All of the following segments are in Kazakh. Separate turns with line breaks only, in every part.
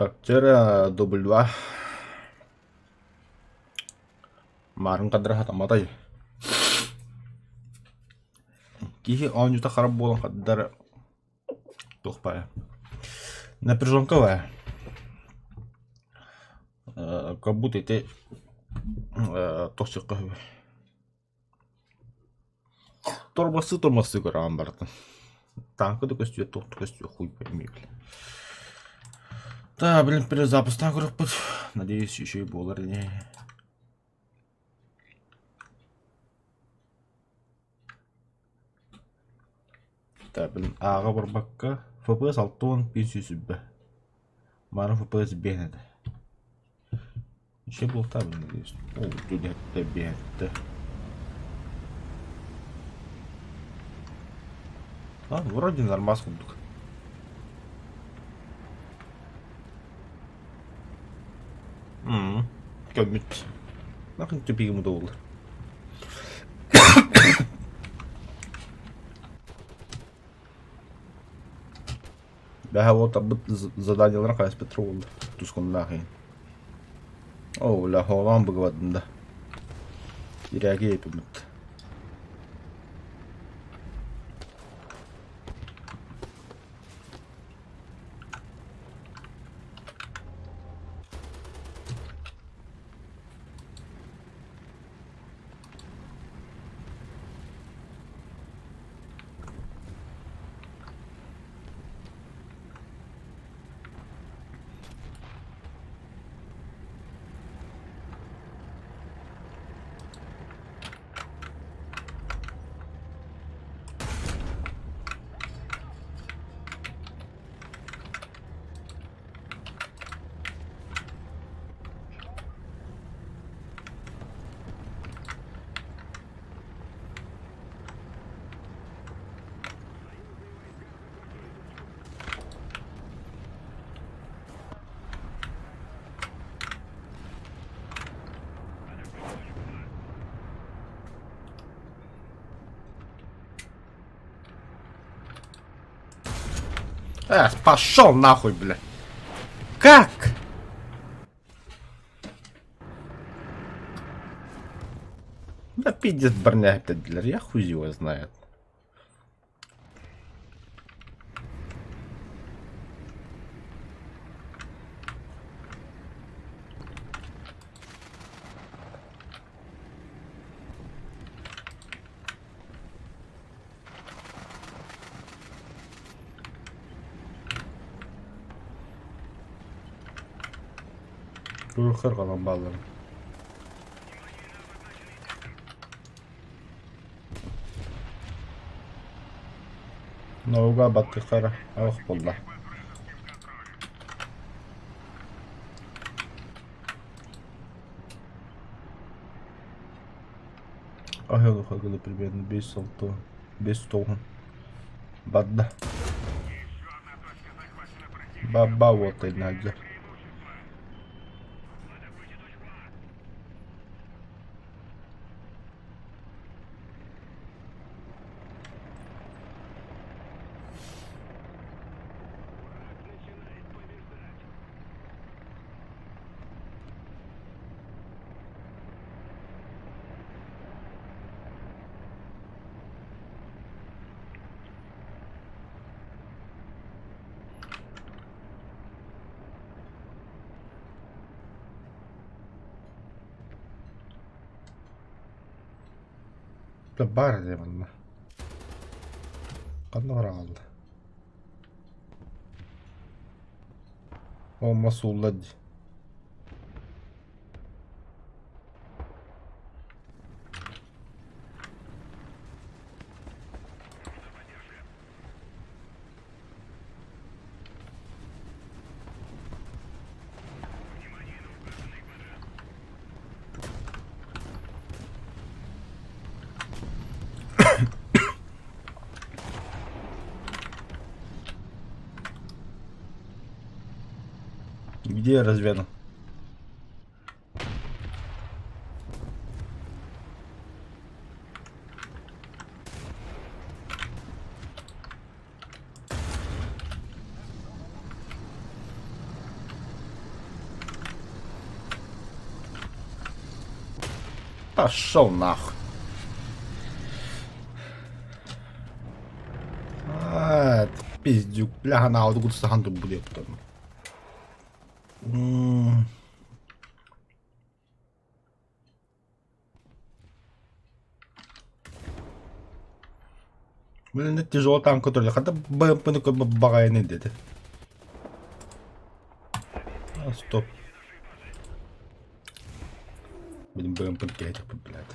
Так, теперь дубль 2. Марын кадр хатаматай. Кихи он юта харап болан кадр тухпая. Напряженковая. Как будто это тосик кахве. Торбасы көраған барды. Танкы да көстüе, тоқты көстüе, хуй пойми. Да, блин, перезапустан көріп бұд. Надеюсь, еще и болар не. Да, блин, аға бір баққа. FPS 6-10 пенсию сүббі. Марын FPS бейнеді. Еще был там, надеюсь. О, тут это бейнеді. А, вроде нормас кылдык. Көмүт. Нахын тупигим болду. Да, вот об задание на петрол. Тускон нахин. О, ла хован быгвадында. Иряге епимит. Пошел нахуй, бля. Как? Да пиздец броня опять, бля. Я хуй его знает. Курухар қалан балым. Науға батты қара ақ болды. Ахелу хагылы примерно 5 толғын. Бадда. Баба вот и надя. Бар демін. Қанды қара қалды. О, масуллади. Где я развену? Пошел нахуй. Пиздюк. Бляха, на откуда сахан тут будет потом. Блин, это тяжело там, который... Хотя БМП ну как бы багайный дед. А, стоп. Блин, БМП этих, блядь.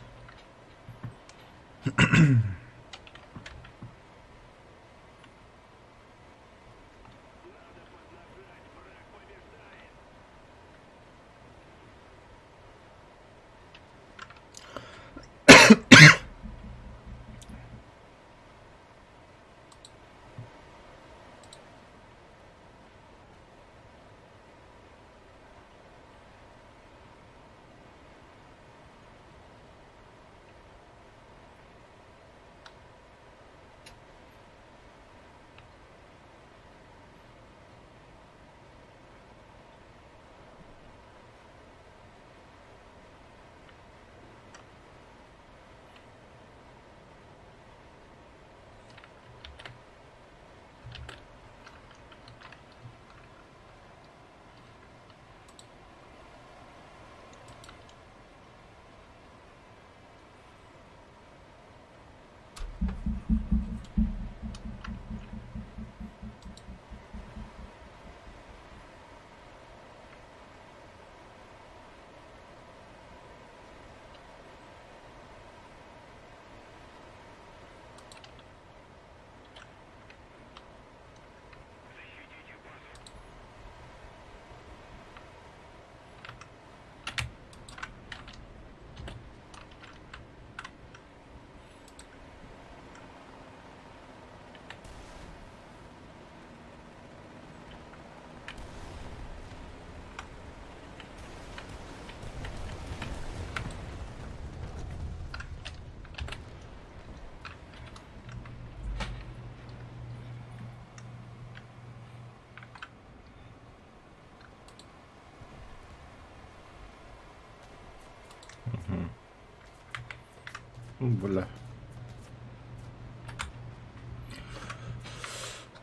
Бля.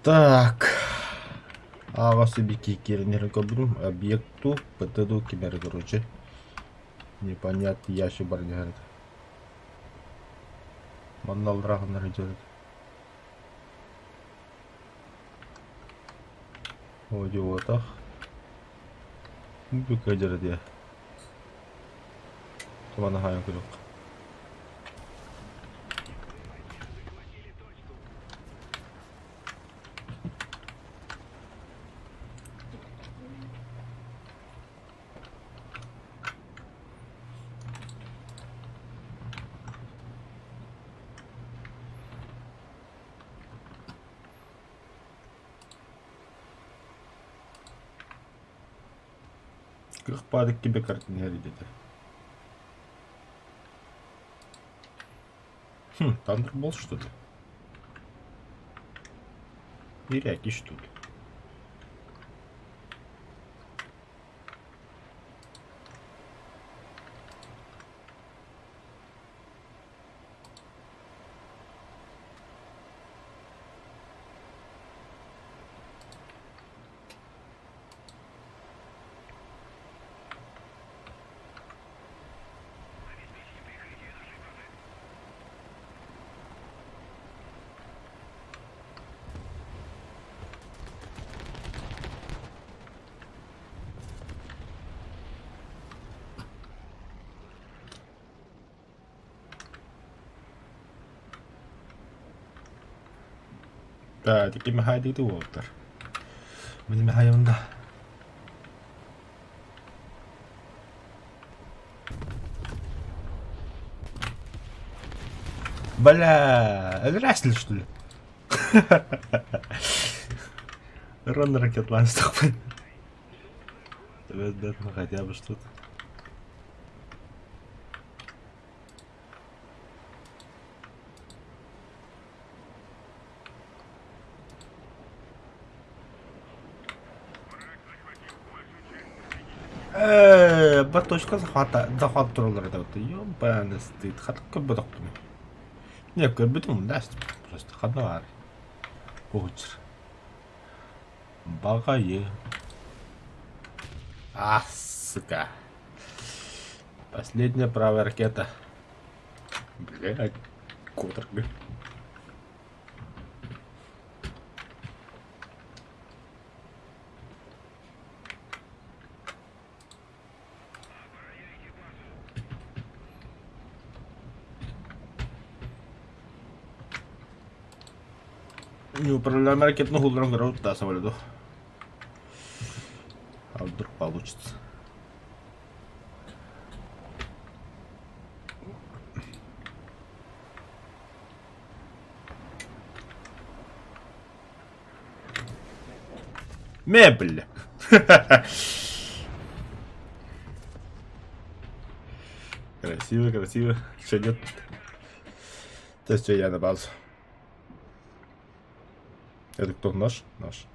Так. Ага собеки кернер көбүрүм объекту ПТД кемер короче. Непонятный ящик бар говорит. Маннал рахнар идет. Оди отах. Бүкө жерде я. Тумана хайын кылык. Как падок тебе картинер идет. Thunderbolt что ли? И ряки что ли? Päätikin me häiti tuolta. Miten me hajonta? Бля, это Расль, что ли? Рон ракет лансток. Тебе дать хотя бы что-то. Бір точка захват туралар да вот. Ёбаный стыд. Хатка көбөдök. Не көбөдüm да. Просто хатна бар. Похуч. Багае. А, сука. Последняя правая ракета. Блядь. Котрга. Неуправляемая ракетный ударом грозит, да, самолету. А вдруг получится. Мебель. Красиво, красиво. Что идет? То есть я на базу. Это кто? Наш? Наш.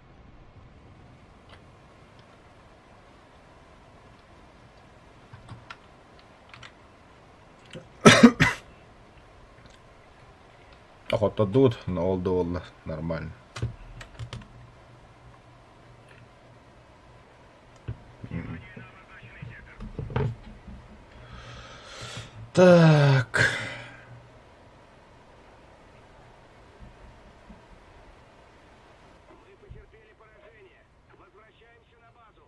Охота дует, но олды нормально. Так.
Мы потерпели поражение. Возвращаемся на базу.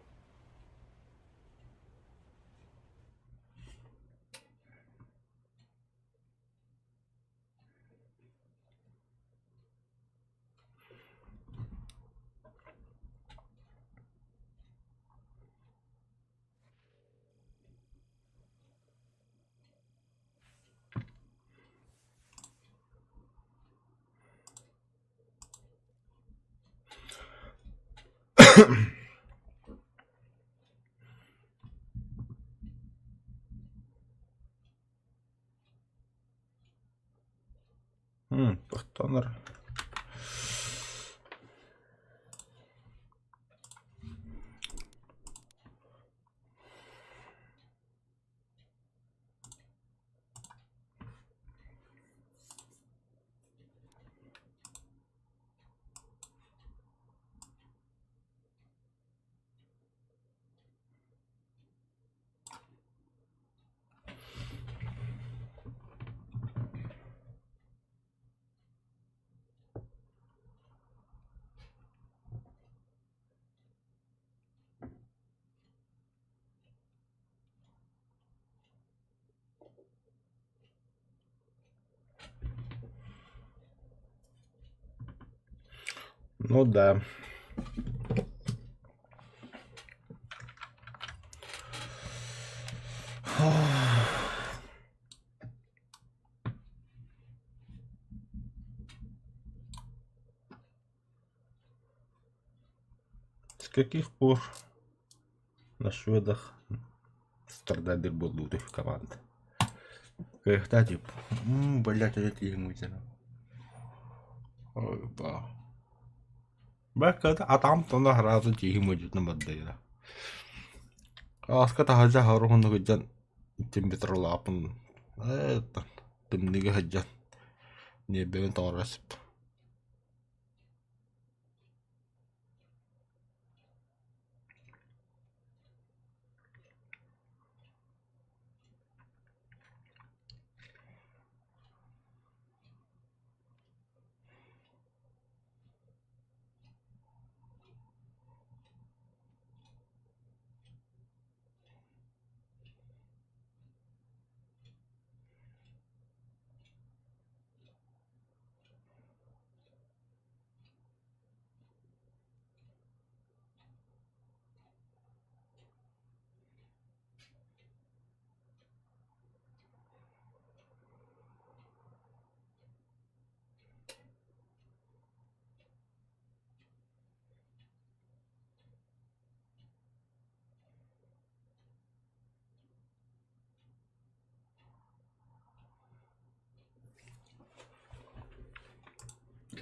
Пахтанер. Ну да. С каких пор на шведах страдали будут их команд? Когда типа, блять, это ему тяну. Ой, ба. Бэкэт, а там то на разу тихим идет на модели. Аска тахажа харухун гыджан температура лапын. Это тымныга хаджан. Не бевен торасып.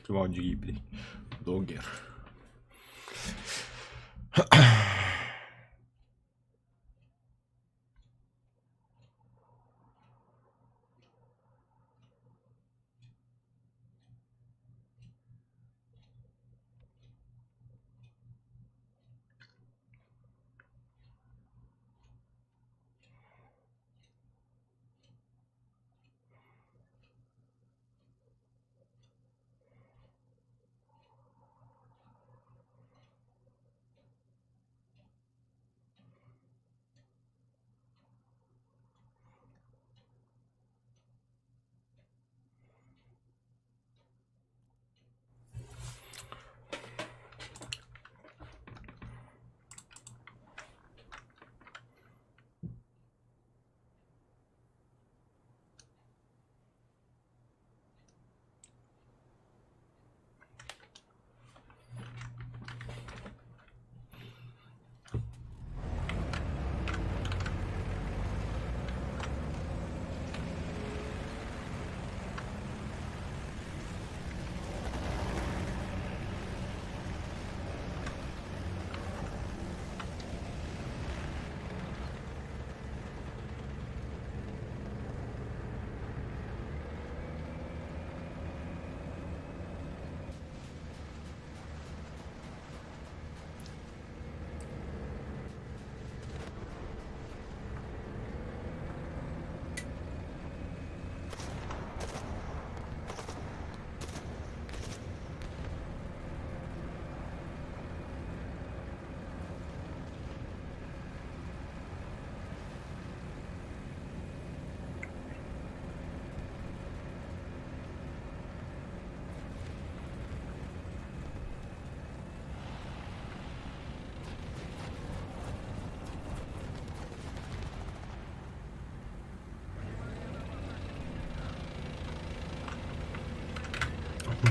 Кимаджи гибли. Догер.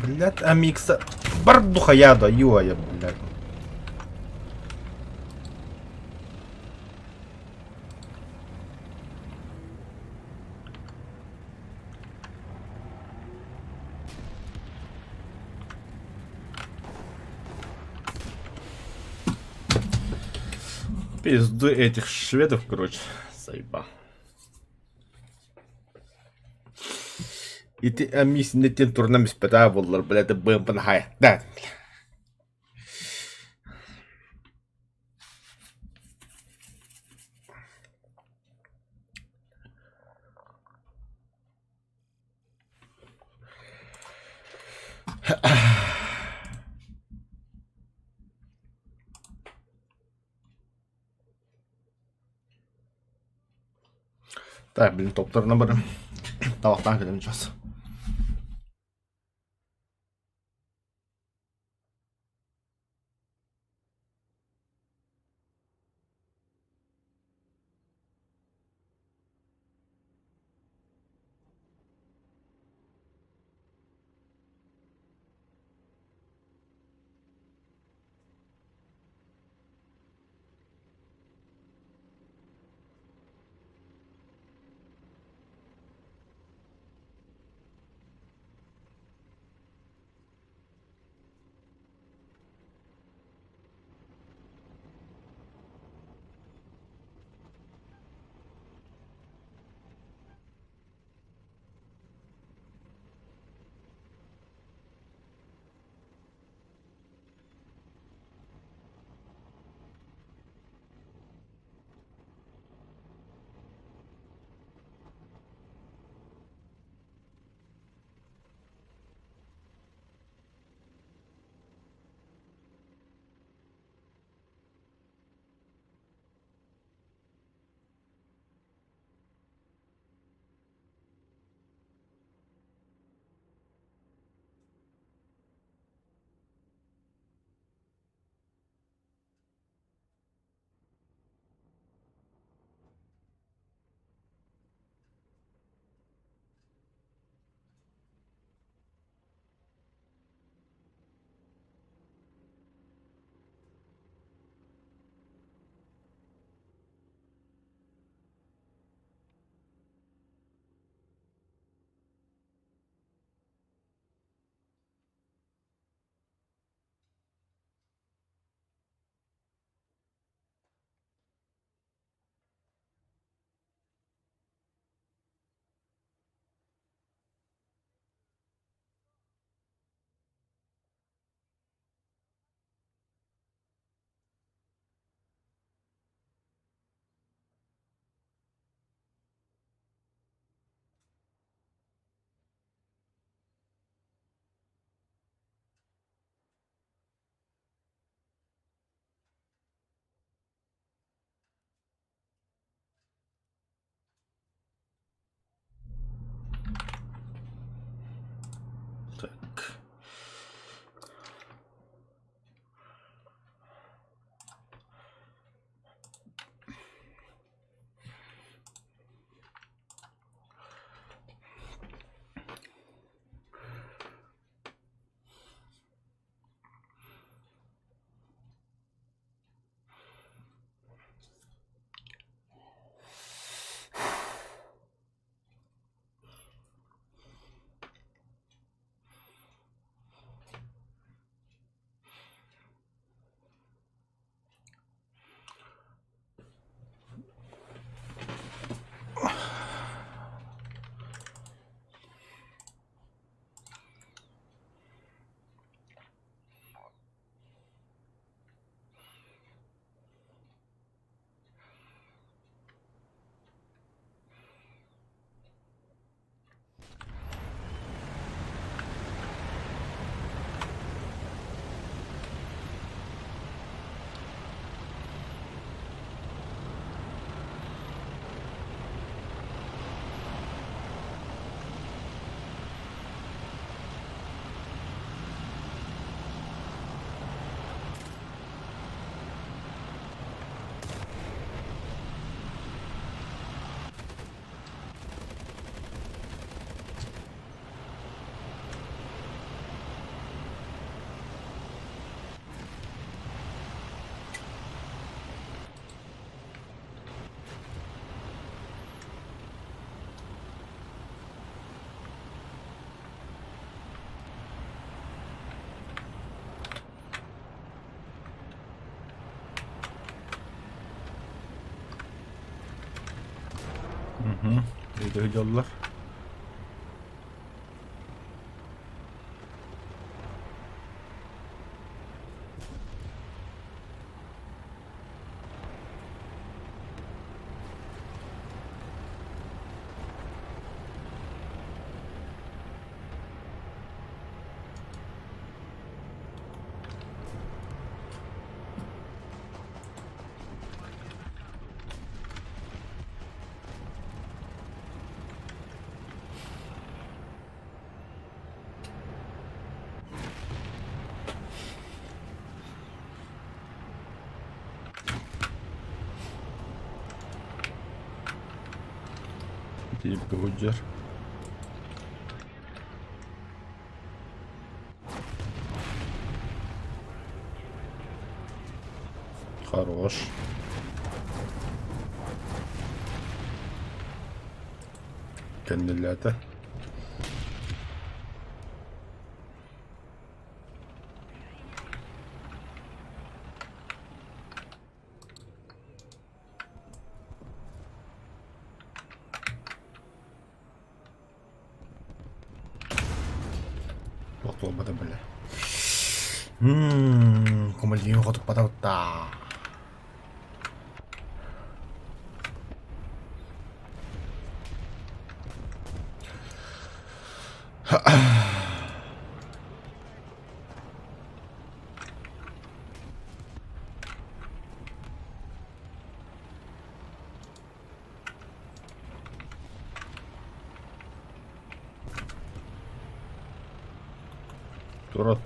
Блядь, Амикса. Бардуха я даю, а я, блядь. Пизду этих шведов, короче, заебал. И ты амис не тем турнам испытывал, блядь, будем панахая. Да. Так, блин, топтар наберем. Тавақтан келем час. Hı. İyi gidiyorlar. Deyip Гуджер. Хорош. Kendileri. Waktu obat boleh. Kemudian kau tepat tak?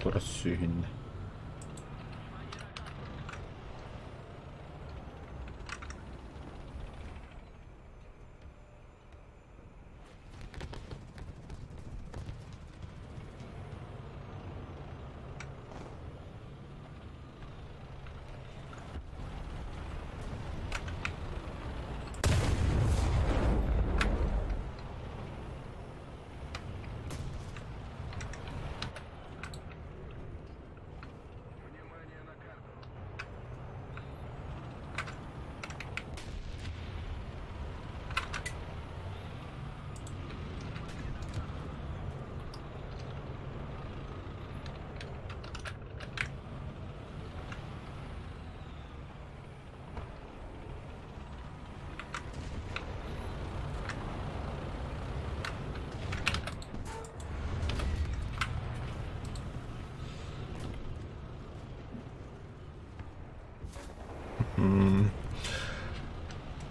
Turat syyhin.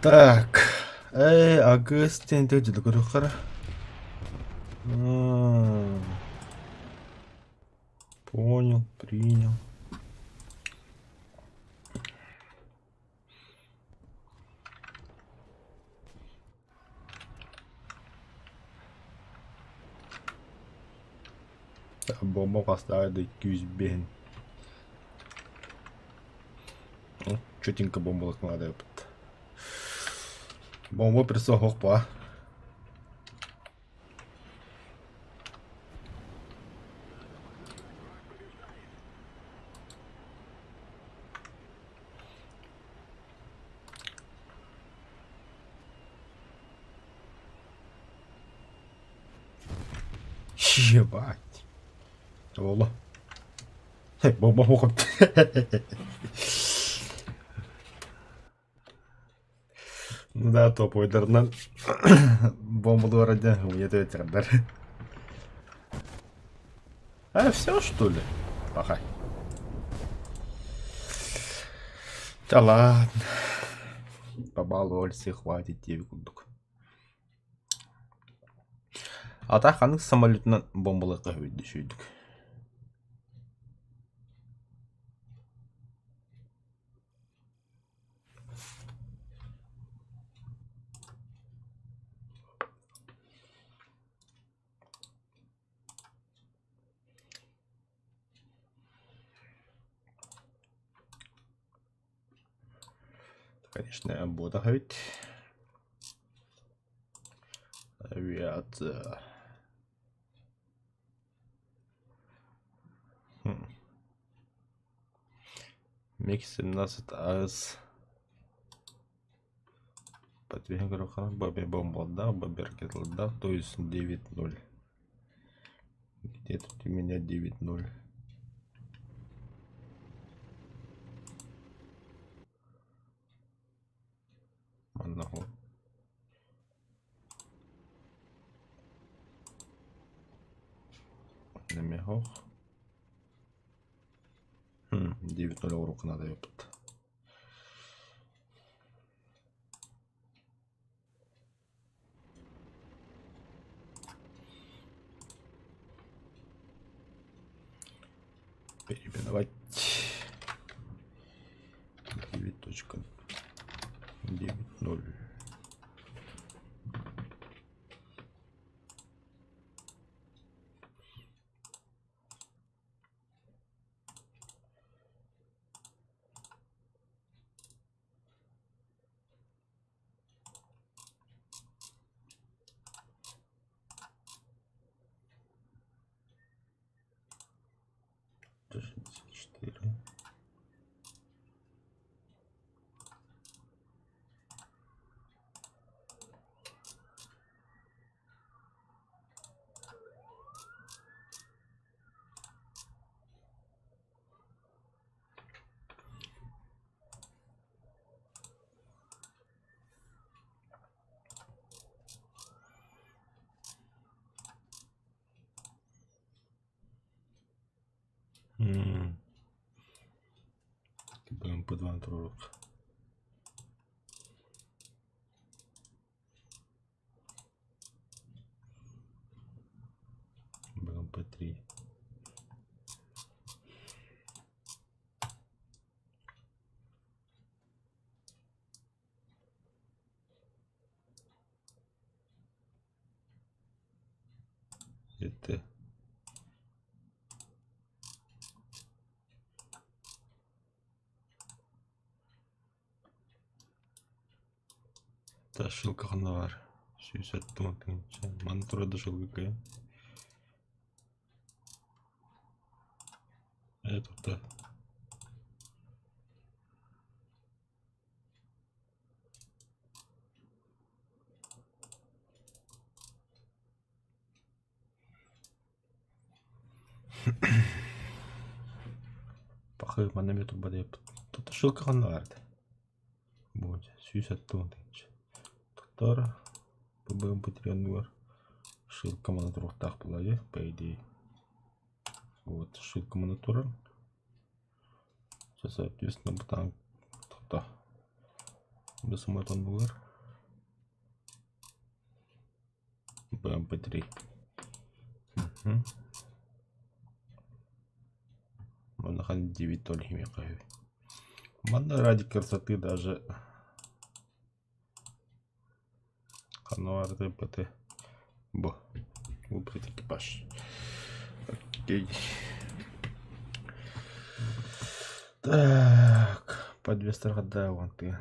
Так. Агастин, ты где-то куда-то? Понял, принял. Бомба поставить до 200 бен. Четенько бомба надо. Бомба присохла по. Ебать. Wallah. Bomba okut. Да, топ ойдарынан бомбалар ради өтөбөтүрдөр. Все что ли? Ага. Да ладно. Побаловались, хватит 9 кундук. Атаканын самолетунан бомбалыкка өйдүшүйдүк. Конечно, бода хавит. Авиация. Миг 17 АЭС. Под венгером Бобби Бомбл дал, Бобби Ракетл дал, то есть 9-0. Где тут у меня 9-0? Одного. На мягох. 9-0 урок надо, ёпт. Переименовать 9.9.0. Четыре. Будем по 2 урок. Будем по 3. Это ташыл каханар. Сүйсет туматын. Мантура дашыл гкая. Это-то. Пахай манемету баде. Тут ташыл каханар. Вот. Сүйсет туматын. Туттар. Будем потерянный. Шилка монитор так было, по идее. Вот, шилка монитора. Сейчас, соответственно, бутан туда. Без он был. BMP3. Можно ходить 9 только мекаю. Можно ради красоты даже кануар ТПТ. Бо. Выбрать экипаж. Окей. Так. По 200 года вон ты.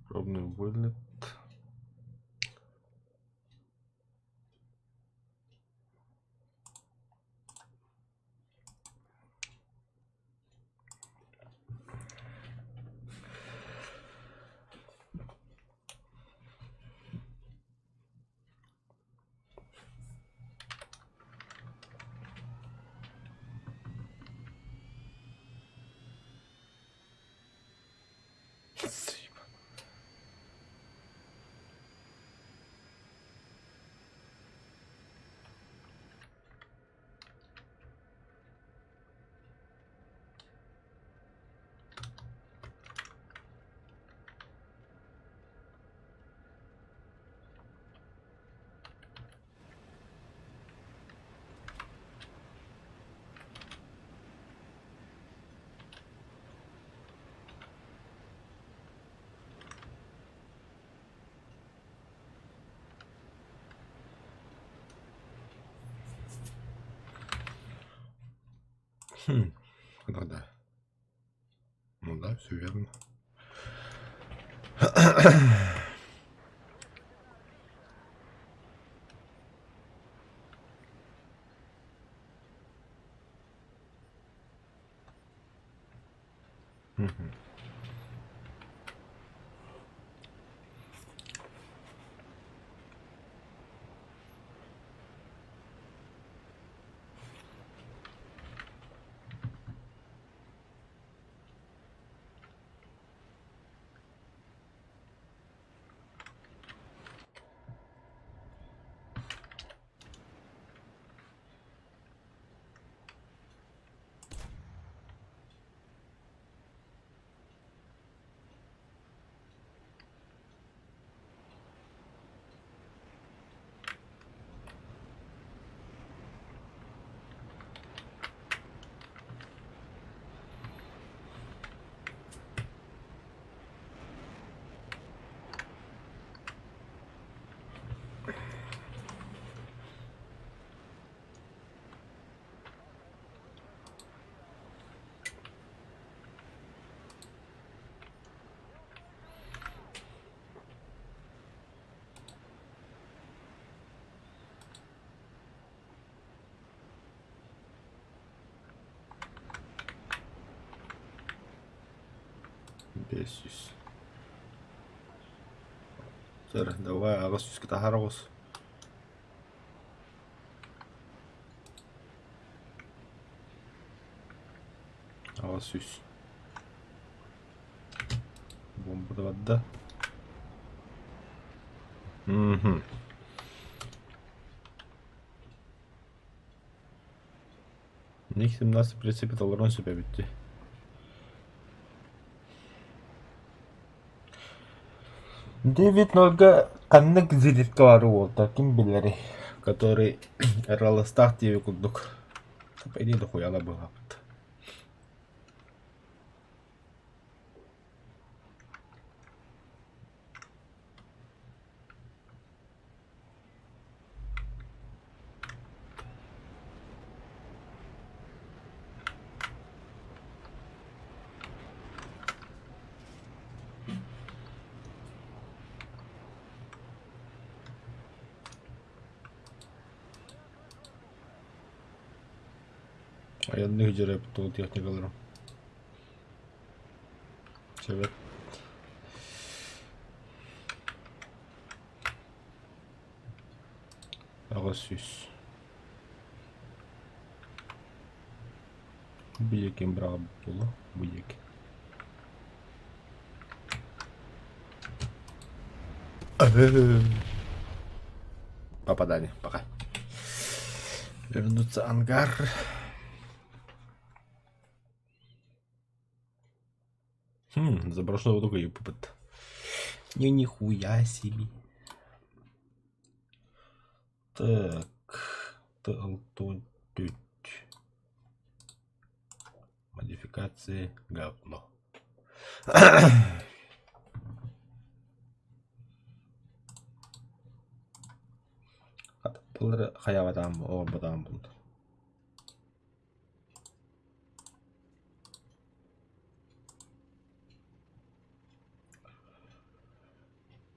Пробный вылет. Ну да. Ну да, все верно. Мгм. Бесюсь. Сэр, давай Агасус kita harus. Агасус. Бомба вода. Угу. Ник 17 прицепит аларон себя битти. Дэвид Нольга каннык зилитке баруу болду, ким билери. Который Эраластах TV курдук. По идее, дохуяла была. Аянны хүчээрээ битүү техникалар. Чевет. Агасус. Биекин брага болу. Биек. Попадание. Пока. Вернуться ангар. Заброшенного только и попыт. Не нихуя себе. Так. Модификации говно. Булар хаяватан оорбатан булду.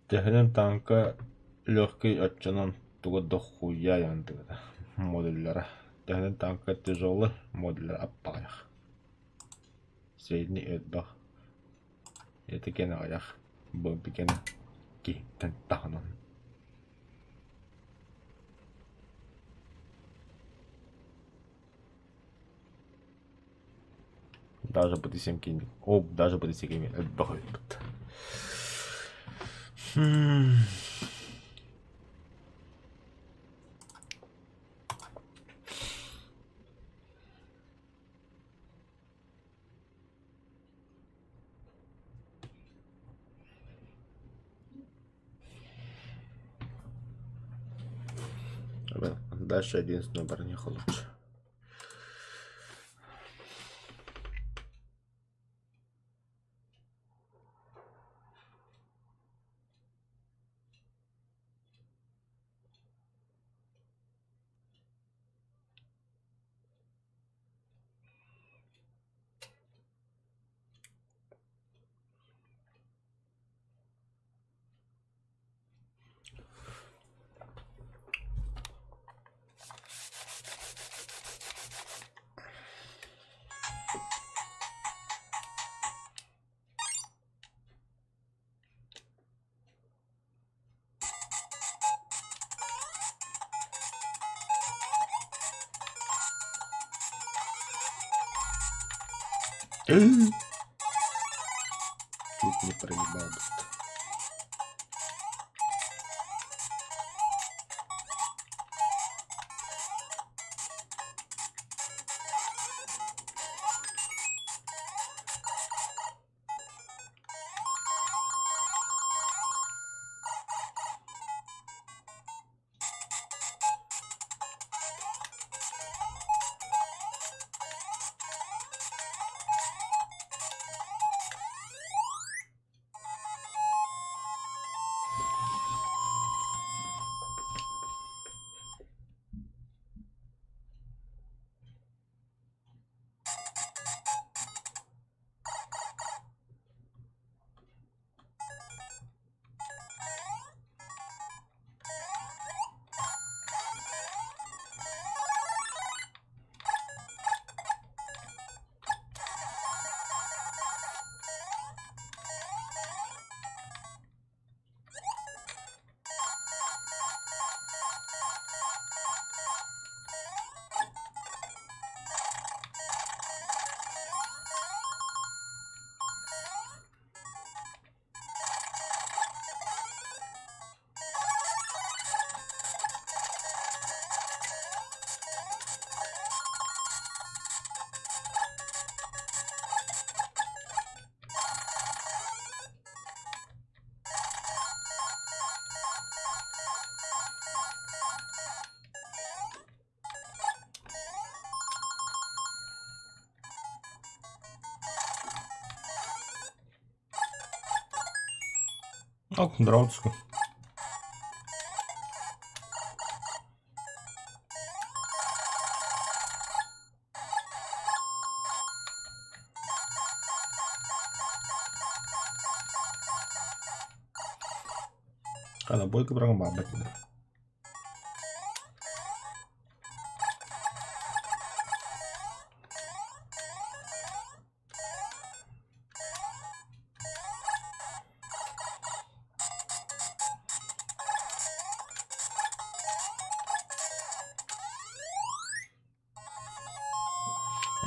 Технен танка легкий отчанан туга дохуя яндыгда модульлера. Технен танка тяжелый модульлер аппаях. Средний эдбах. Это кена аях. Бомби кена ки тентаханан. Даже по 7 кими. О, даже по 10 кими. Эдбах. Дальше 11 номер не лучше. Чуть не проебал. Ak, draudzku. Kādā boika brangā bet.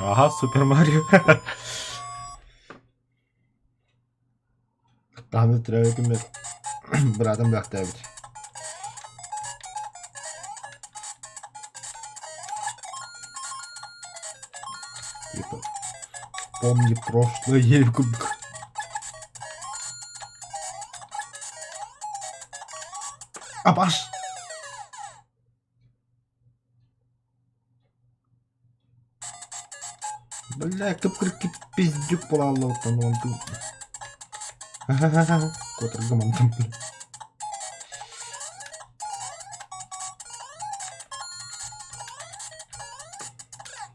Ага, Супер Марио. Tahmin ettiremiyorum ki bıraktım bir hafta evet. Типа, помни прошлое, кубик. Абаш! Бля, кып-кырки пиздюк бола Allah'tan onu. Котыргы мантым.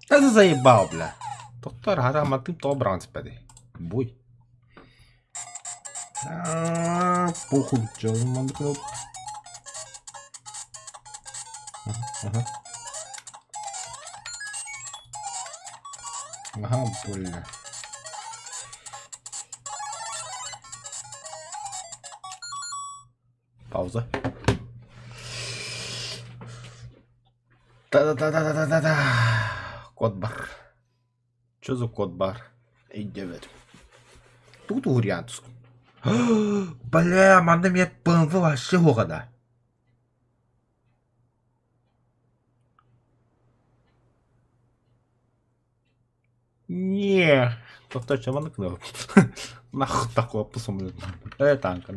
Да ты заебал, бля. Доктор, а ты то бранспеди. Буй. Похуй, чё за мандыкнул. Ага. Ага, больно. Пауза. Да-да-да-да-да-да-да. Код бар. Чё за код бар? Иди. Тут вариант. Бля, манда мне ПМВ вообще года. Не, то точно мандыкнул. Нахуй такого посумлю. Танка.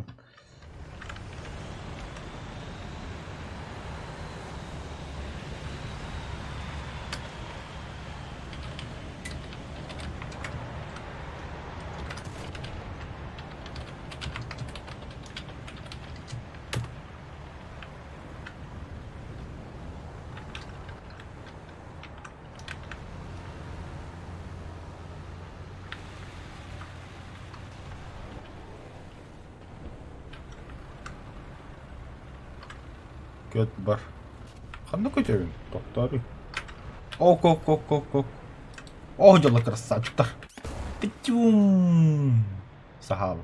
Göt бар. Қандай көтерген? Тоқтары. Ок. О, дела красавчиктар. Пятюм. Сахал.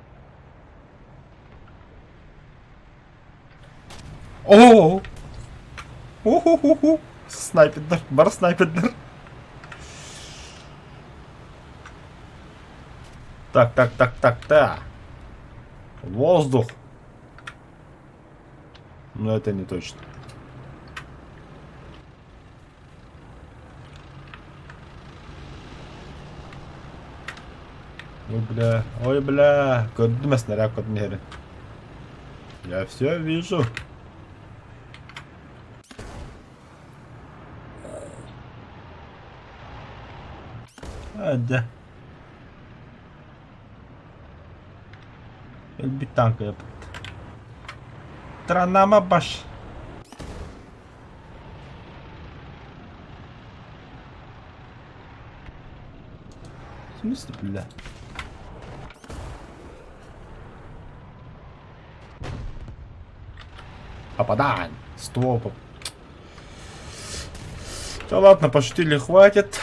О! О-хо-хо-хо. Снайпердер. Бар снайпердер. Так. Воздух. Но это не точно. Ой, бля. Көрдім я снаряд көрдім хері. Я все вижу. Hadi. Bir tank yapıp. Tranama baş. В смысле, бля? Попадай! Стоп! Да ладно, пошутили, хватит.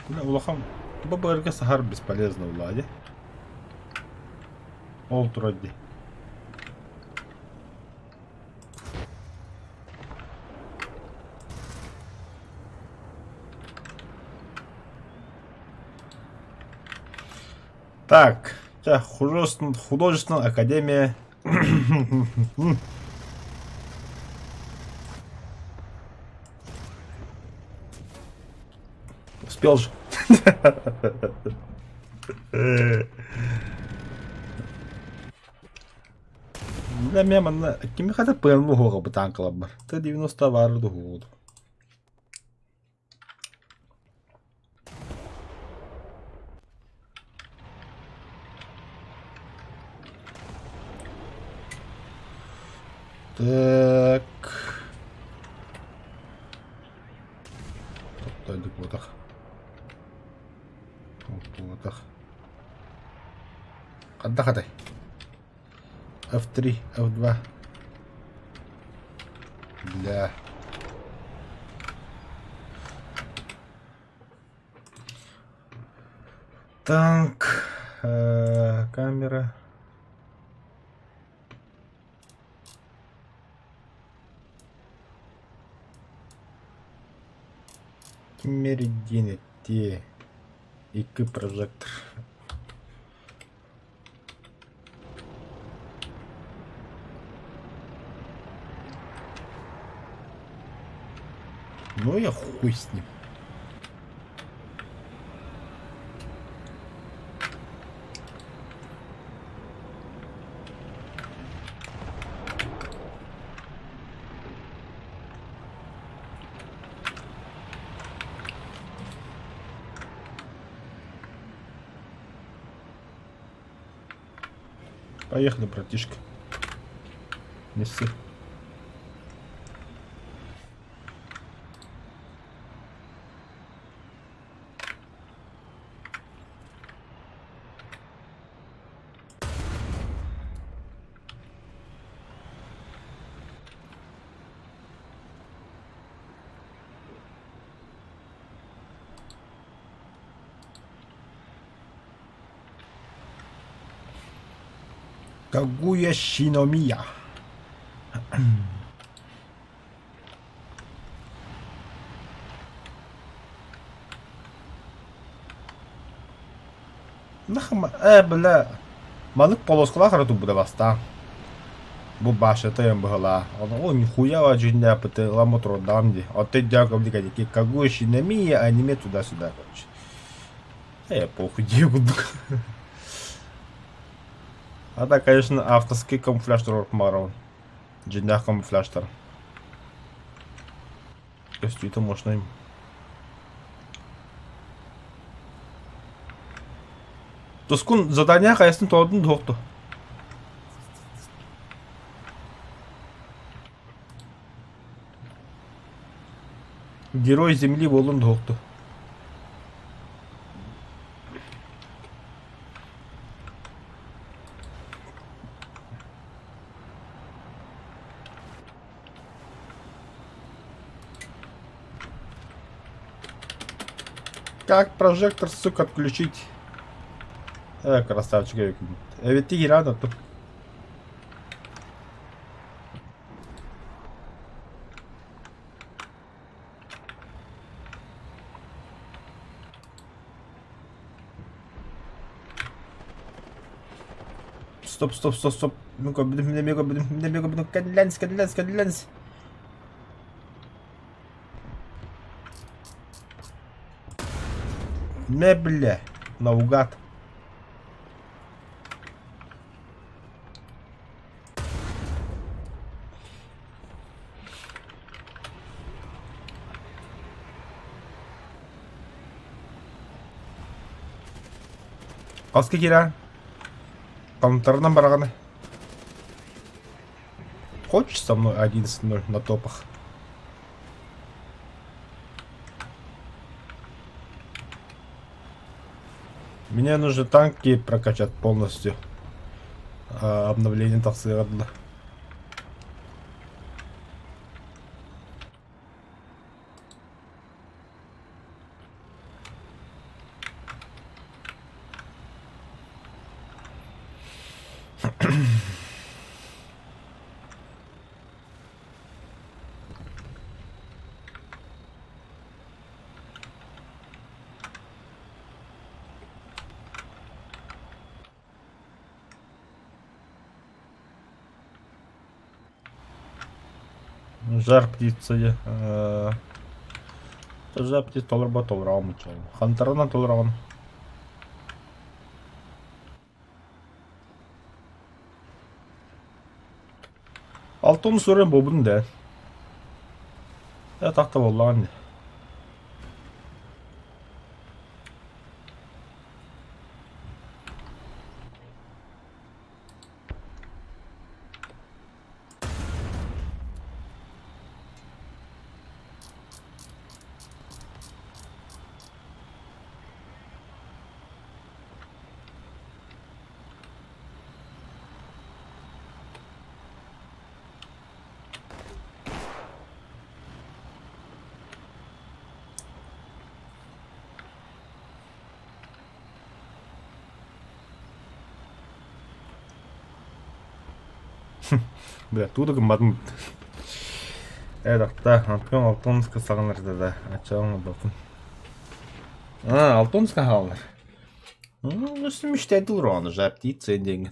Бля, улахан. ББРГ Сахар бесполезно, Влади. Олтроди. Так, художественная академия. Успел же. Для меня кем хата пыльну гору бутанкала бы. Ты 90 вару до году. Так. Топтайды ботах. Ботах. Отдыхай. F3, F2. Бля. Танк. Камера. Меридины те. И прожектор. Ну я хуй с ним. Поехали, братишка. Неси. Кагуя Шиномия. Нахма, бля. Малык полоскала харату буде баста. Бу башата ям бгала. О, нихуя ваджиня пыты ламотро дамди. От ты дяком дикади. Кагуя Шиномия, аниме туда-сюда, короче. Похуй, дегуду. А да, конечно, авторский камуфляж Марон. Джинях камуфляж-тор. Костюм-то можно им. Тоскун задания хайсын толдун докту. Герой земли болун докту. Как прожектор, сука, отключить? Красавчик. Evet değil lan attım. Stop stop stop stop. Lens. Не бля. Наугад. Каска кира. Контрдан бараганы. Хочешь со мной 11-0 на топах? Мне нужно танки прокачать полностью. Обновление Таксирадла. Жар птица. Жар птица толырба толырауын чал. Хантарына толырауын. Алтын сөрен бобын да. Я тақта болған. Бля, туда гамбадым. Да, антпен алтонска сағынырды да. Ачауын бақын. Алтонска қалыныр. Үстім іштәді ұр оны, жар птица endingen.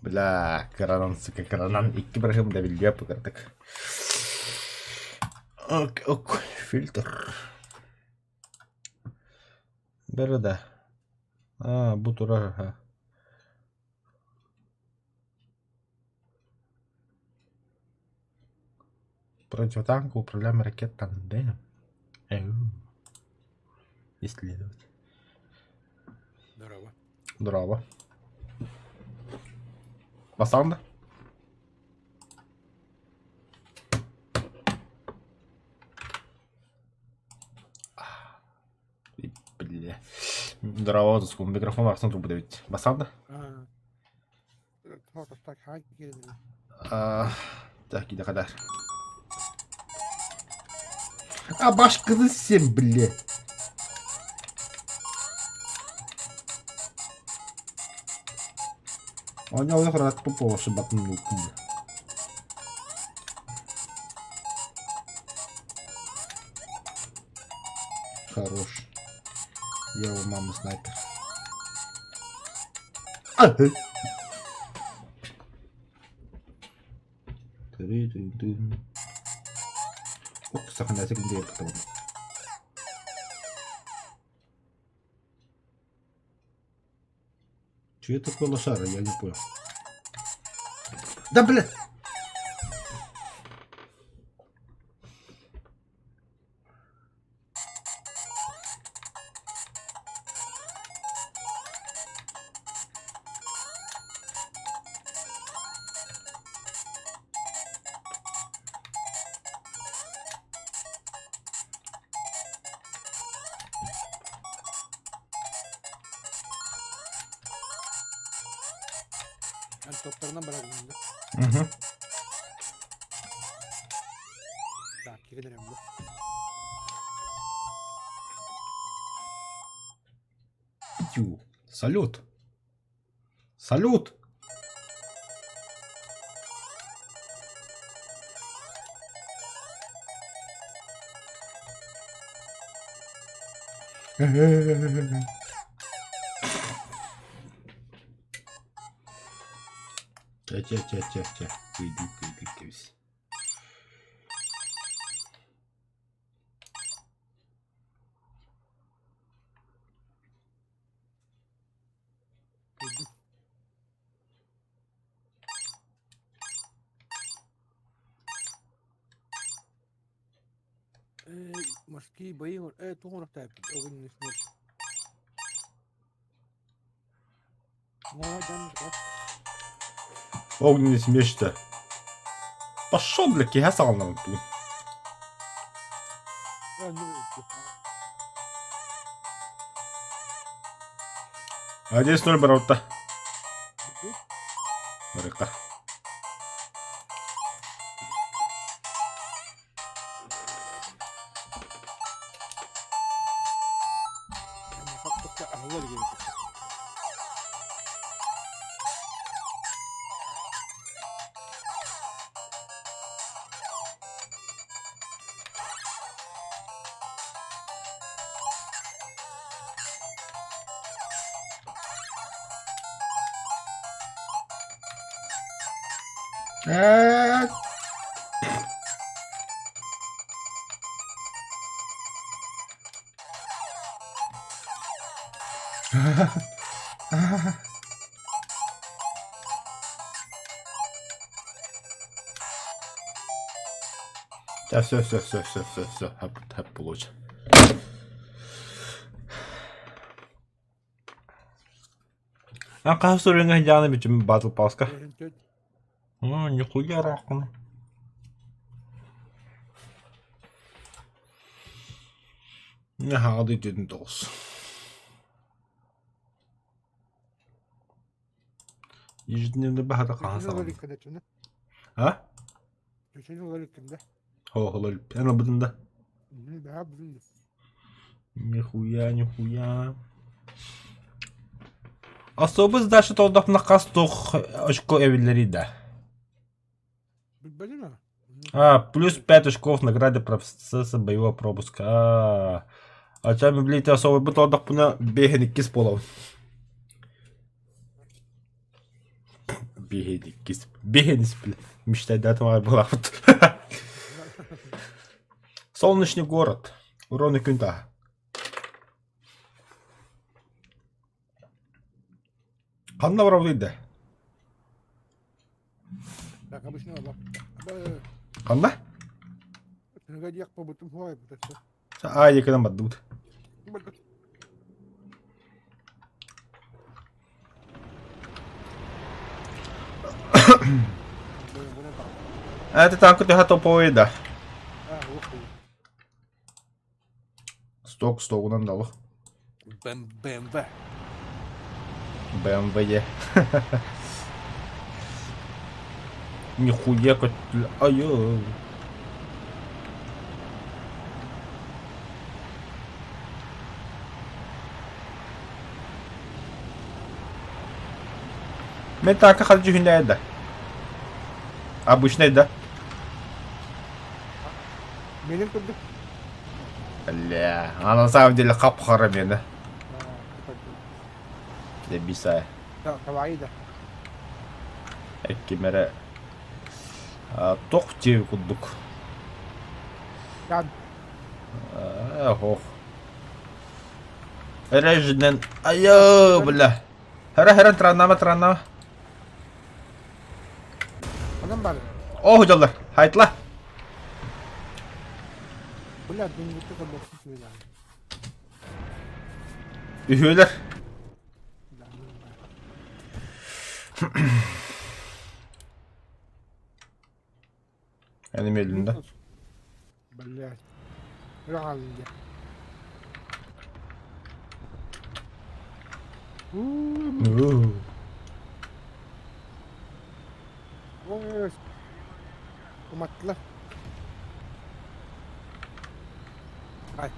Бля, кранан 2 біргім да білге пұқырдық. Ок, фильтр. Бәрі да. Бұ тұрар. Противотанка управляем ракет тандем. Исследовать. Здорово. Басанда? Бля. Здорово, тут микрофон арсен трубы давить. Басанда? Так, иди кадар. Başkası sen bile. Он я уже рад попал, что батон был. Хорош. Я у мамы снайпер. Ок, сохраняйся, где я потом. Че это такое лошара, я не понял. Да бля!
Ben toplarından bırakın şimdi.
Hı hı.
Так, gidelim bu.
Ю. Салют. Салют. Ча-ча-ча-ча-ча. Кыды-кыды-кысь.
Duydum. Морские бои. Тугров тайп. Огонь смерч. Молодец.
Огненный смерч-то. Пошел, блядь, я сална тут. А здесь 0 бараута. Бараута. Да, все. Хэп получше. А как суринга хиляна бичим батл паска? Нихуя рахун. Не хады дидн't дос. Ежедневно бахата қанса. А? Хо, лол. Пена будында. Нихуя. Особый сдача толдох на кастух очко эвелерида. Плюс 5 очков награды процесса боевого пропуска. А чами блите особый бы толдох пуна бегеник кис полов. Бегенис, блядь. Мечтать до этого была. Солнечный город. Уроны кюнта. Қанда барау дейді?
Так, обычно Allah.
Қанда?
Нагадияқ по бутым хуай бутасы.
Екіден бады бұд. Это танк ты готов повида. Сток одан далық.
БМВ.
БМВ. Нихуя как... Ай-ой. Мен танка ходить хүндайда. Обычный, да?
Менің күрді.
Бля, а на самом деле қап-қара мені. Де бисай.
Таваида.
Әккемері тоқ тегі күддік.
Ян.
Ох. Режден. Айо, бля. Хара, траннама.
Adam var.
О, hocalar. Haytla.
Блядь, ben gitti de boksuz söyler.
Ühüler. Benim elimde.
Блядь. Bırak halinde. Ой. Уматтылар. Ай.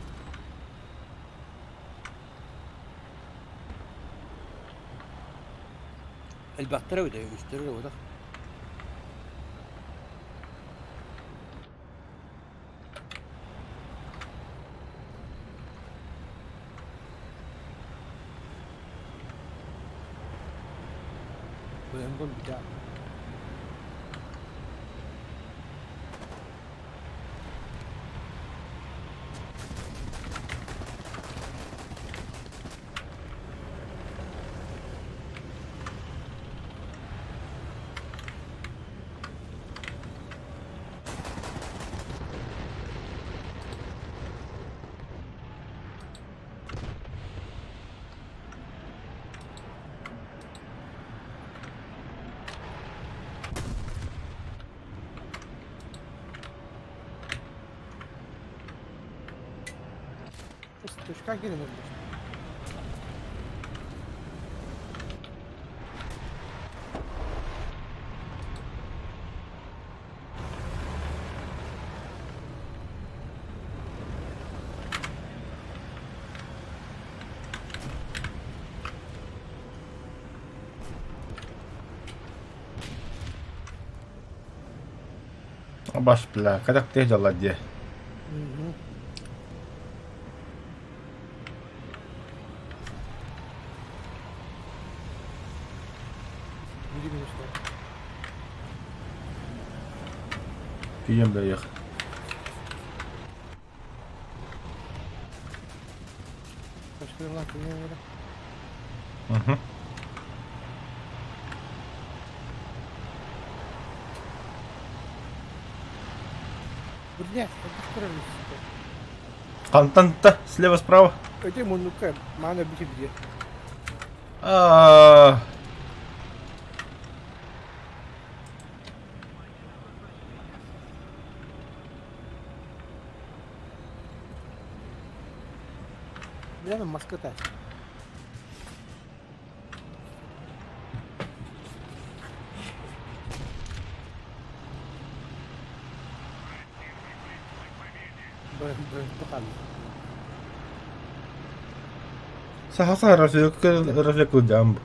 Elbaktara öde, üstleri o da. Bu emgol bir daha. Тушка gelin öyle.
Баш бля, как ты дела, где?
Biri minuslar.
Пьем доехать.
Başka bir lan kimliğe göre.
Угу.
Блять, как устроились, сука.
Контент-то слева-справа.
Öte munluklar. Mana bir şey diye.
А,
Bilemem maske taş. Bakal.
сахаса reflekli jump.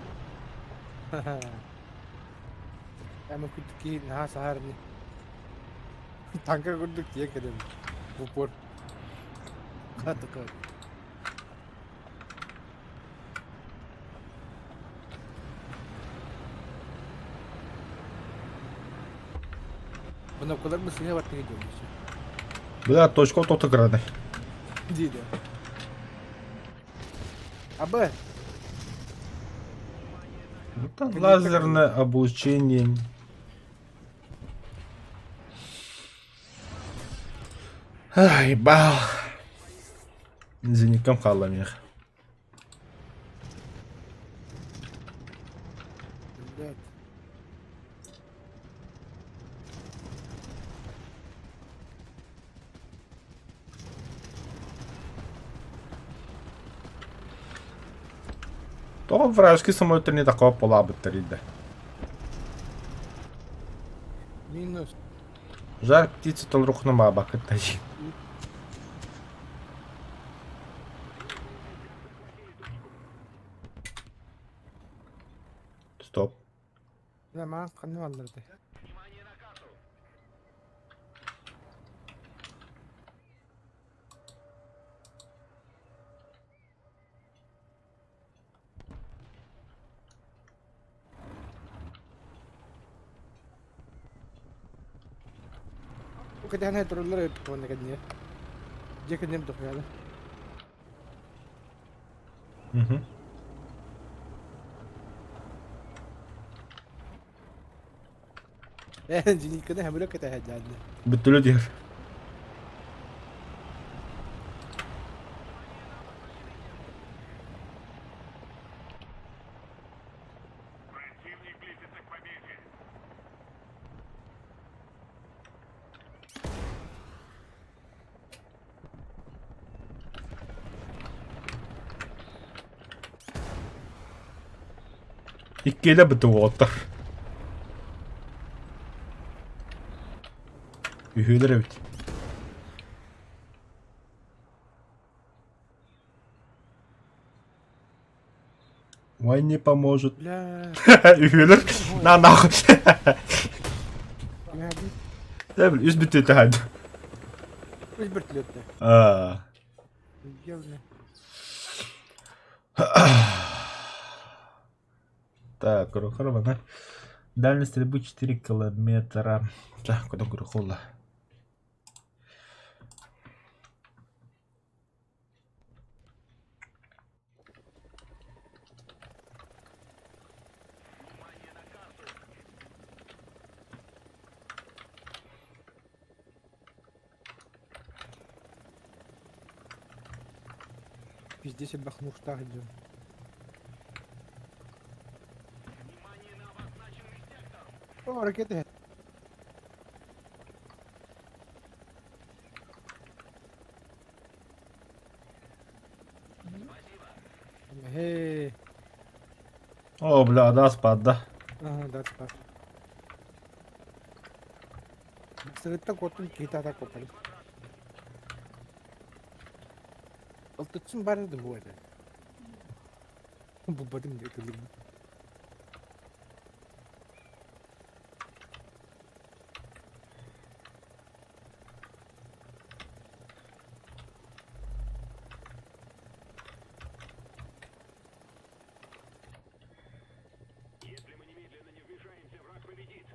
Ama kutuki naha sahar ni. Tanka kuduk diye kadem. Upor. Kat kat. Bana kadar mı sinir var diye diyormuş.
Бля, точка вот тут экраны.
Değil ya. Abi.
Это лазерное облучение. Ай, бал. Зеникам халамех.
Evet.
То вражески самолеты не такова по-лабо да.
Minus.
Жар птицата рухна баба тази. Стоп.
Ama kanı aldırdı. Kaya na ito rin ito na kanya. Diyan kanya ito kaya.
Угу.
Jini ko na hamilo kita dyan.
Bütülü diyor.
Противник близится к победе.
İkkiyle bütün water. Ühüler bit. Вай не поможет.
Бля.
Ühüler. На нахуй.
Бля, блин.
Да, блин, üz bitti hadi.
Пусть вертолет-то. Явно.
Так, Курухарова, дальность стрельбы 4 километра. Так, куда Курухола?
Пиздец, отдохнул, что идем. О, ракеты. Эй.
О, бля, да, спад, да.
Ага, да, спас. Сырытта котун китата копали. Алтыцын бар еді бұл еді. Бұл бадым деп өлім.
Если мы немедленно не вмешаемся, враг победит.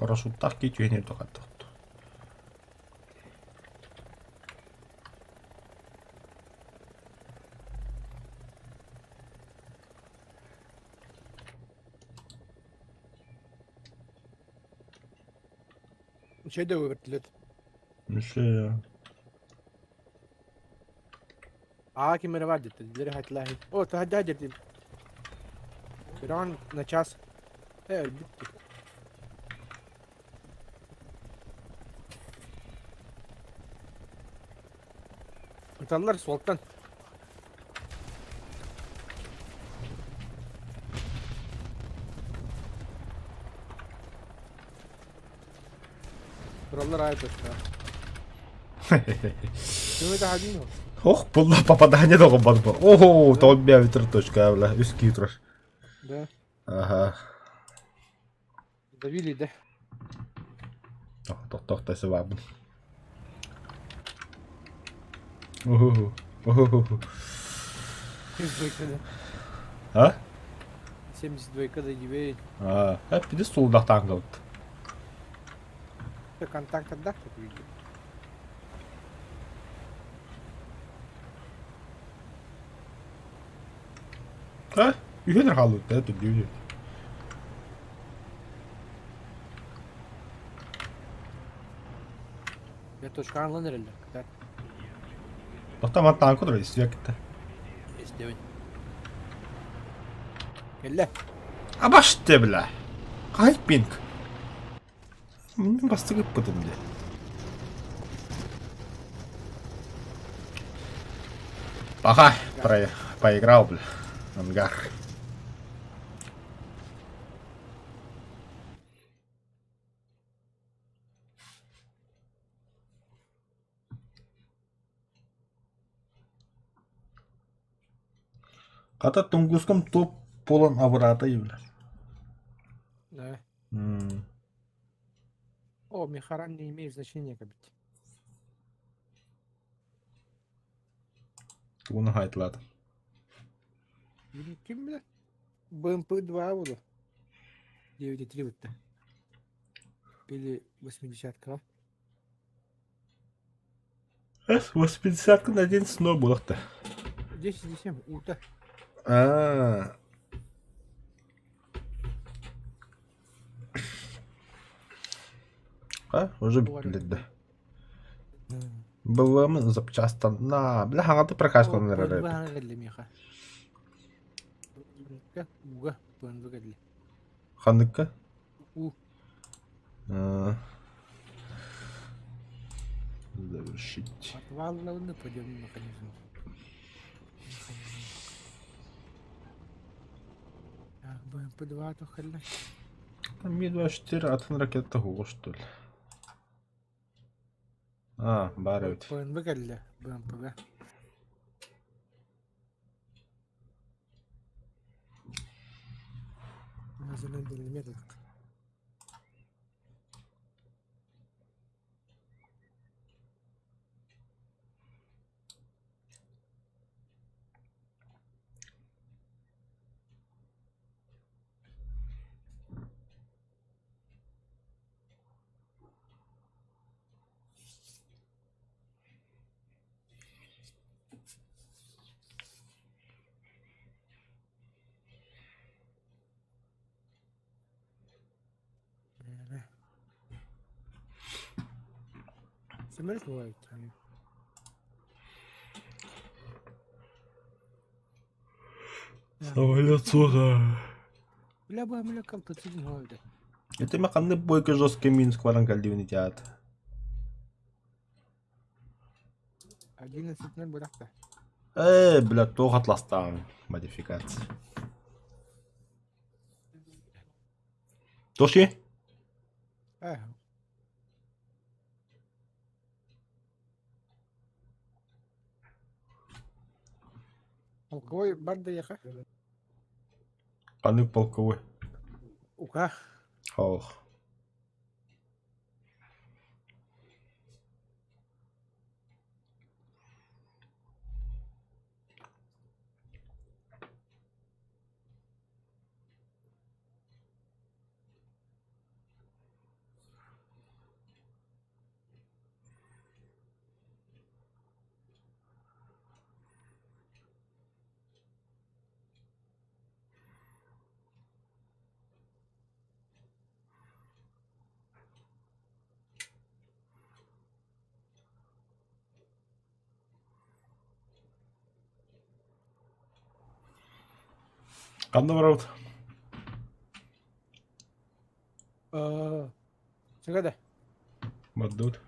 Парашюттах кетіп енер тоқаттық.
Şeyde o vертолет.
Еще
Aa kimere var dedi. Dileri hatlahi. O tahaddi hadi. İran на час. Evet bitti. Kurtarlar soltan. Kurallar ayet etsin. Şimdi de hadin o.
Ох, бұл попадание да ғой бұл. Охо, толбия витр точка, бля, үскі витр.
Да.
Ага.
Давили, да.
Тоқтайсы бабын. Охо, охо.
72
А?
72 kada gibi.
Hep bir de soldaqtan qaldı.
Контакт отдах так видео.
Ha? Üyeler qaldı, da düdüyü.
Я точка анлан herhalde. Kadar.
Toxtamat tankı dur, istiyor gitti.
İsteyin. Kelle.
Abaştı bile. Kayıp bink. Bunu bastı gıppadım diye. Ага, поиграл, бля. Ангар. Ката тунгуском топ полон аврата бля.
Да. О, Михаран не имеет значения, как быть.
Bunu haytladım.
Kim bilir? БМП-2 буду. 9,3 вот-то. Или 80-ка.
80-ка на день снова было-то.
10-7, ута.
Уже билді. БВМ запчастан. На, бля, хаңаты прокачка
О,
нерері.
БМП-2 для меха. Ханыкка уга бын быгадли.
Ханыкка?
У
Завершить.
отвалованы подъемный механизм. Так, БМП-2 то хрена.
Ми-24 атын ракета хугу, что ли? Бар өт.
Бын быгадли БМП-га. Называем метод. Самолет бывает.
Самолет суда.
Бля, бля, как-то цигин бывает.
Это маканны бойка жесткий Минск варан кальдивни театр.
11-0 быракта.
Блядь, тох атластан. Модификация. Тоши?
Полковой банда яха.
Канык полковой.
Ука.
Ох. Кандай барабыт?
Чыгады.
Баддут.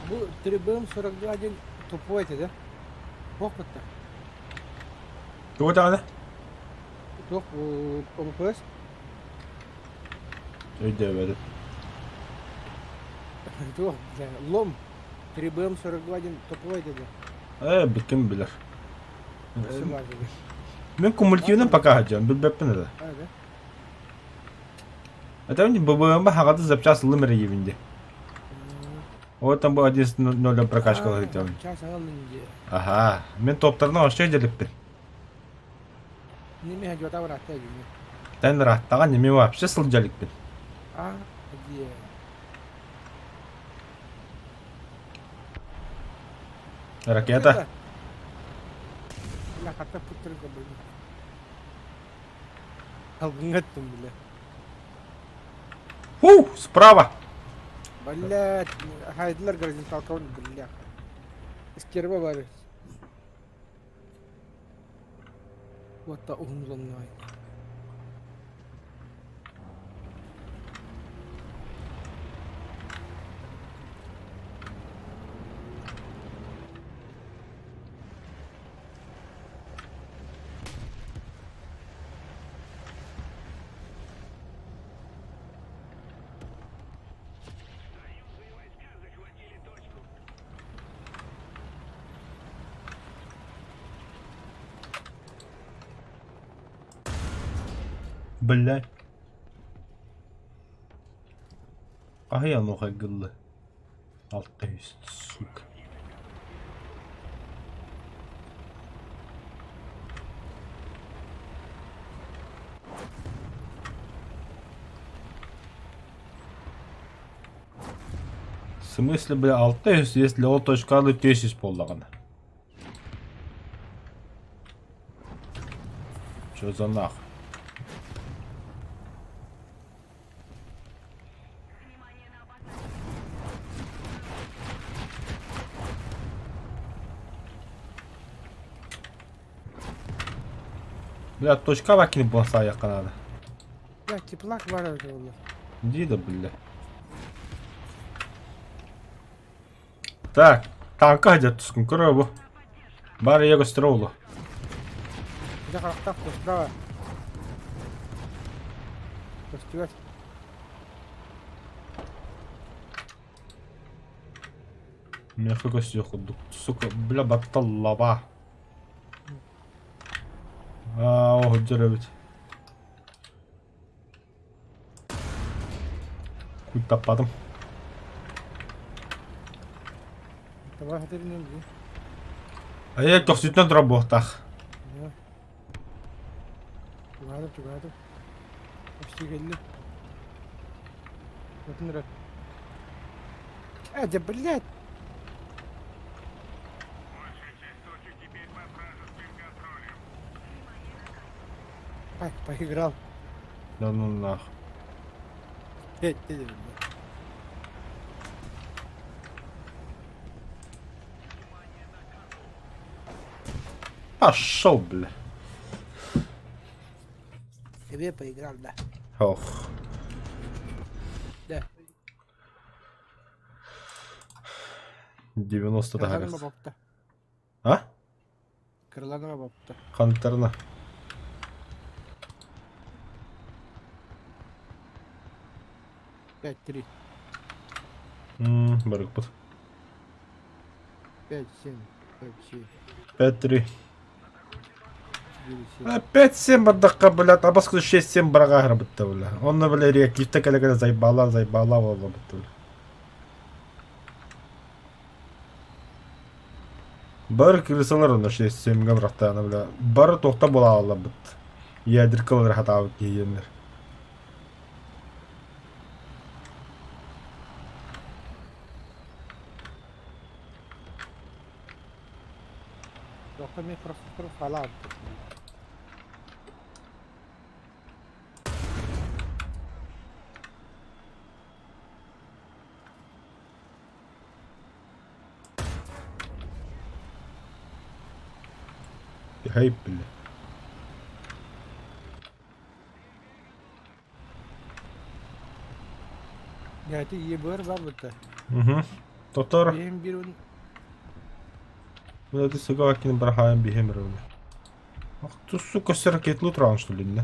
Bu трибун 42 день тупой это, да? Опыт-то.
Кого там, да?
Топ ОМПС.
Öyle böyle.
Топ, бля, лом. 3БМ 42 день тупой это, да?
Kim bilir.
Все лазили.
Ben kumulative'den bakacağım. Bir beppe ne de.
Да?
Adam babama hakadı zapças ılım reyivindi. O tam bu adres noldan прокачкалар етем.
Сейчас алынды.
Aha, men toplarına hoşça geliptin.
Неме хажуата баратта гине.
Тен рахтага неме вообще сылжалиппин.
Где?
Ракета.
Бля, хата путырга были. Алгынгаттым, бля.
Справа.
Блядь, хайдлар горизонталка он, бля. Искерба бары. Вот та умзаннай.
Союзные войска захватили точку.
Блядь. Ага, ну хагылlı. Altta üst, сука. В смысле, бля, altta üst, если o точкалы тесис боллагана. Что за нах? Бля, точка вакini болса якын ады.
Ya çıplak var öyle onlar.
Дейді, бля. Так, танка идет, түскін көрі бұл. Бары его строулу.
Bir de kalktak dur. Bravo. Göster.
Нифига себе худу. Сука, бля, баттал лава. Ого, деревить. Хуй тападым.
Давай hadi binelim.
А я тохситнен дроботах.
Ya. Çıkardım. Hepsi geldi. Bakın nereye. Hadi блядь.
Большая часть точек теперь под вражеским контролем.
Ай, поиграл.
Да ну нахуй.
Dedim.
Пошел, бля.
Тебе поиграл, да.
Ох.
Да.
90 да
Kırılanıma
гарас.
baktı.
А?
Kırılanıma baktı.
Хантерна.
Пять, три.
Барык бут.
5, 7, 5, 7,
5-3.
4, 7.
5-7 бардаққа, блядь, абасқы 6-7 барға ғара бітті, бля. Оны, бля, реактивті кәлі зайбала олы бітті, бля. Бары кірісілер оны 6-7-ге бірақтағаны, бля. Бары тоқта бола алла бітті. Ядір кылыр хатабы кейенлер.
Yoksa mikrofonu falan.
Hayıp, bля.
Ya ти ебер забыто.
Тотор.
Benim bir un...
Бля, ты сука вакин брахаем бихем рövür. Ах, ты, сука, с ракетлы тран, что ли, не?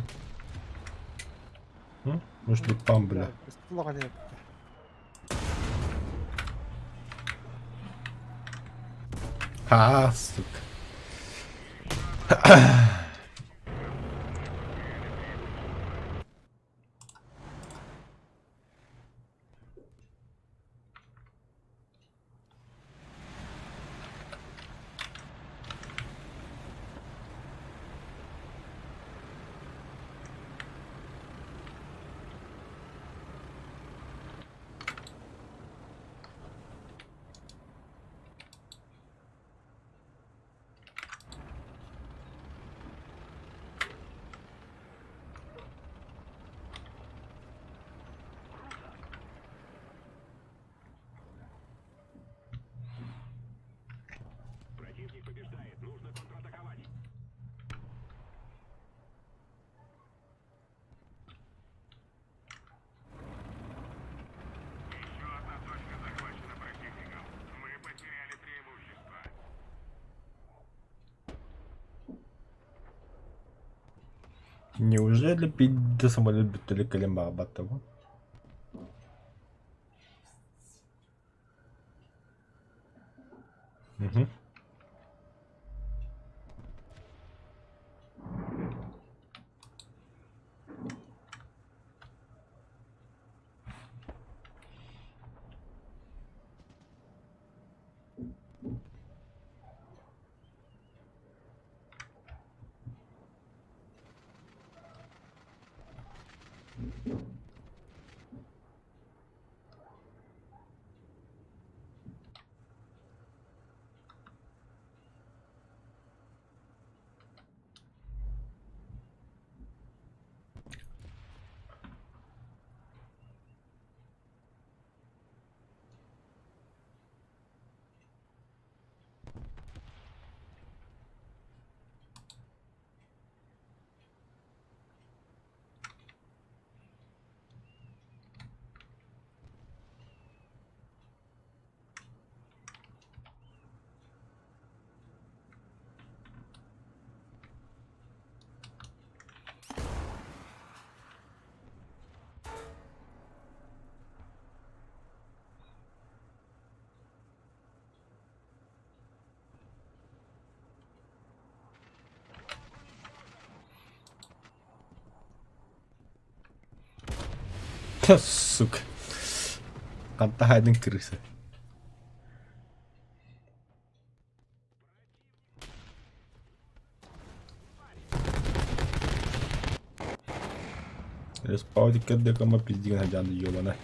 Может быть, там, бля.
Плохо нет.
Ха, сука.
Противник побеждает. Нужно контратаковать. Еще одна точка захвачена противником. Мы потеряли преимущество.
Неужели пидда самолет бітті калем бағбатты бұл? Сука. Канта один крыса. Респаунти къде към ма пизди на джанда ёбана.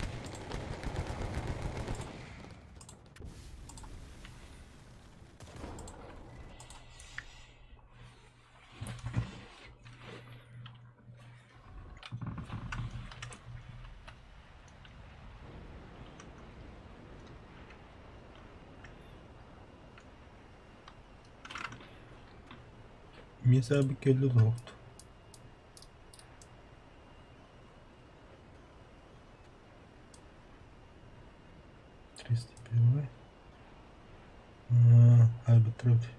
Мисля би келли дохто. Айбы тръби.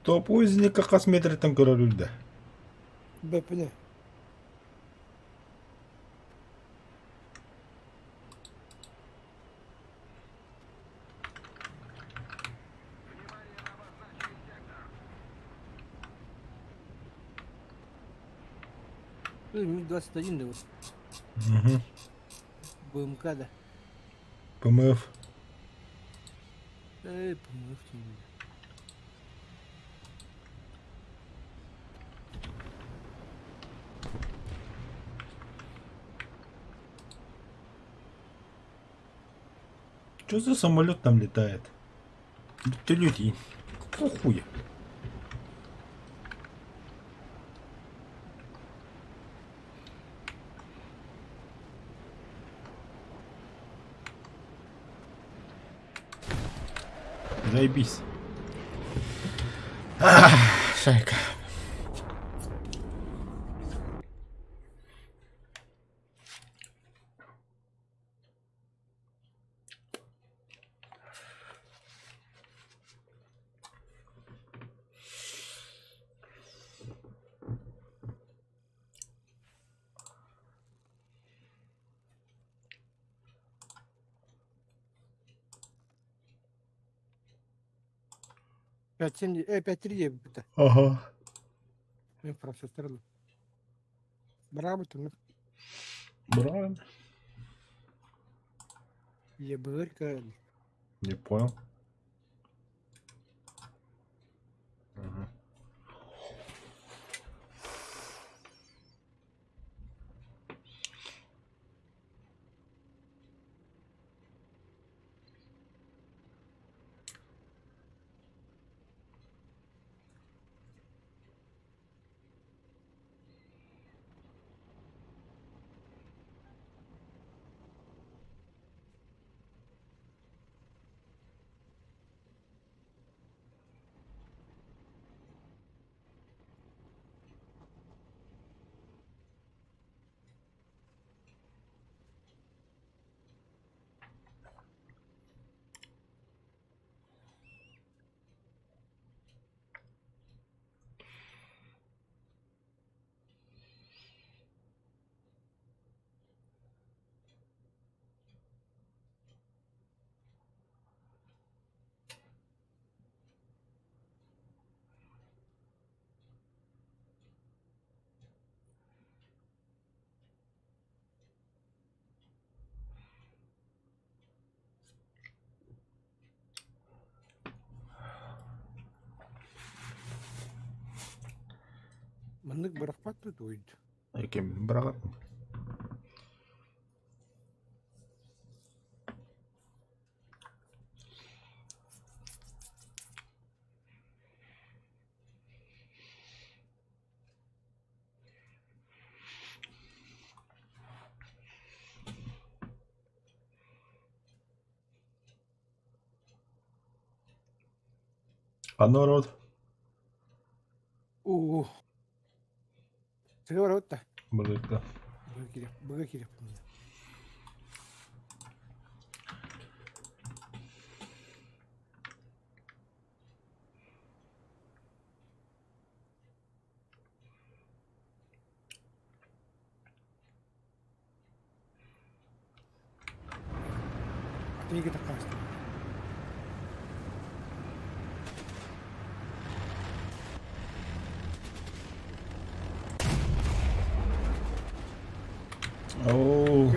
Топ өзіне какас метрден көрөлүлдү.
Бепіне. Минус 21 да вот.
Угу.
БМК, да.
ПМФ.
ПМФ тем более.
Что за самолет там летает? Ты люди. Какого хуя? Заебись. Шайка.
Пять 7, 5-3 бita.
Ага.
Мен процессорlu. Браво ты,
Браво.
я бырка.
Не понял. Ага.
Мындык быракпат тут ойду.
Экем браво. А народ?
О. Сыгыра отта.
Блыка.
Быга керек. Тиги такасты.
Оу.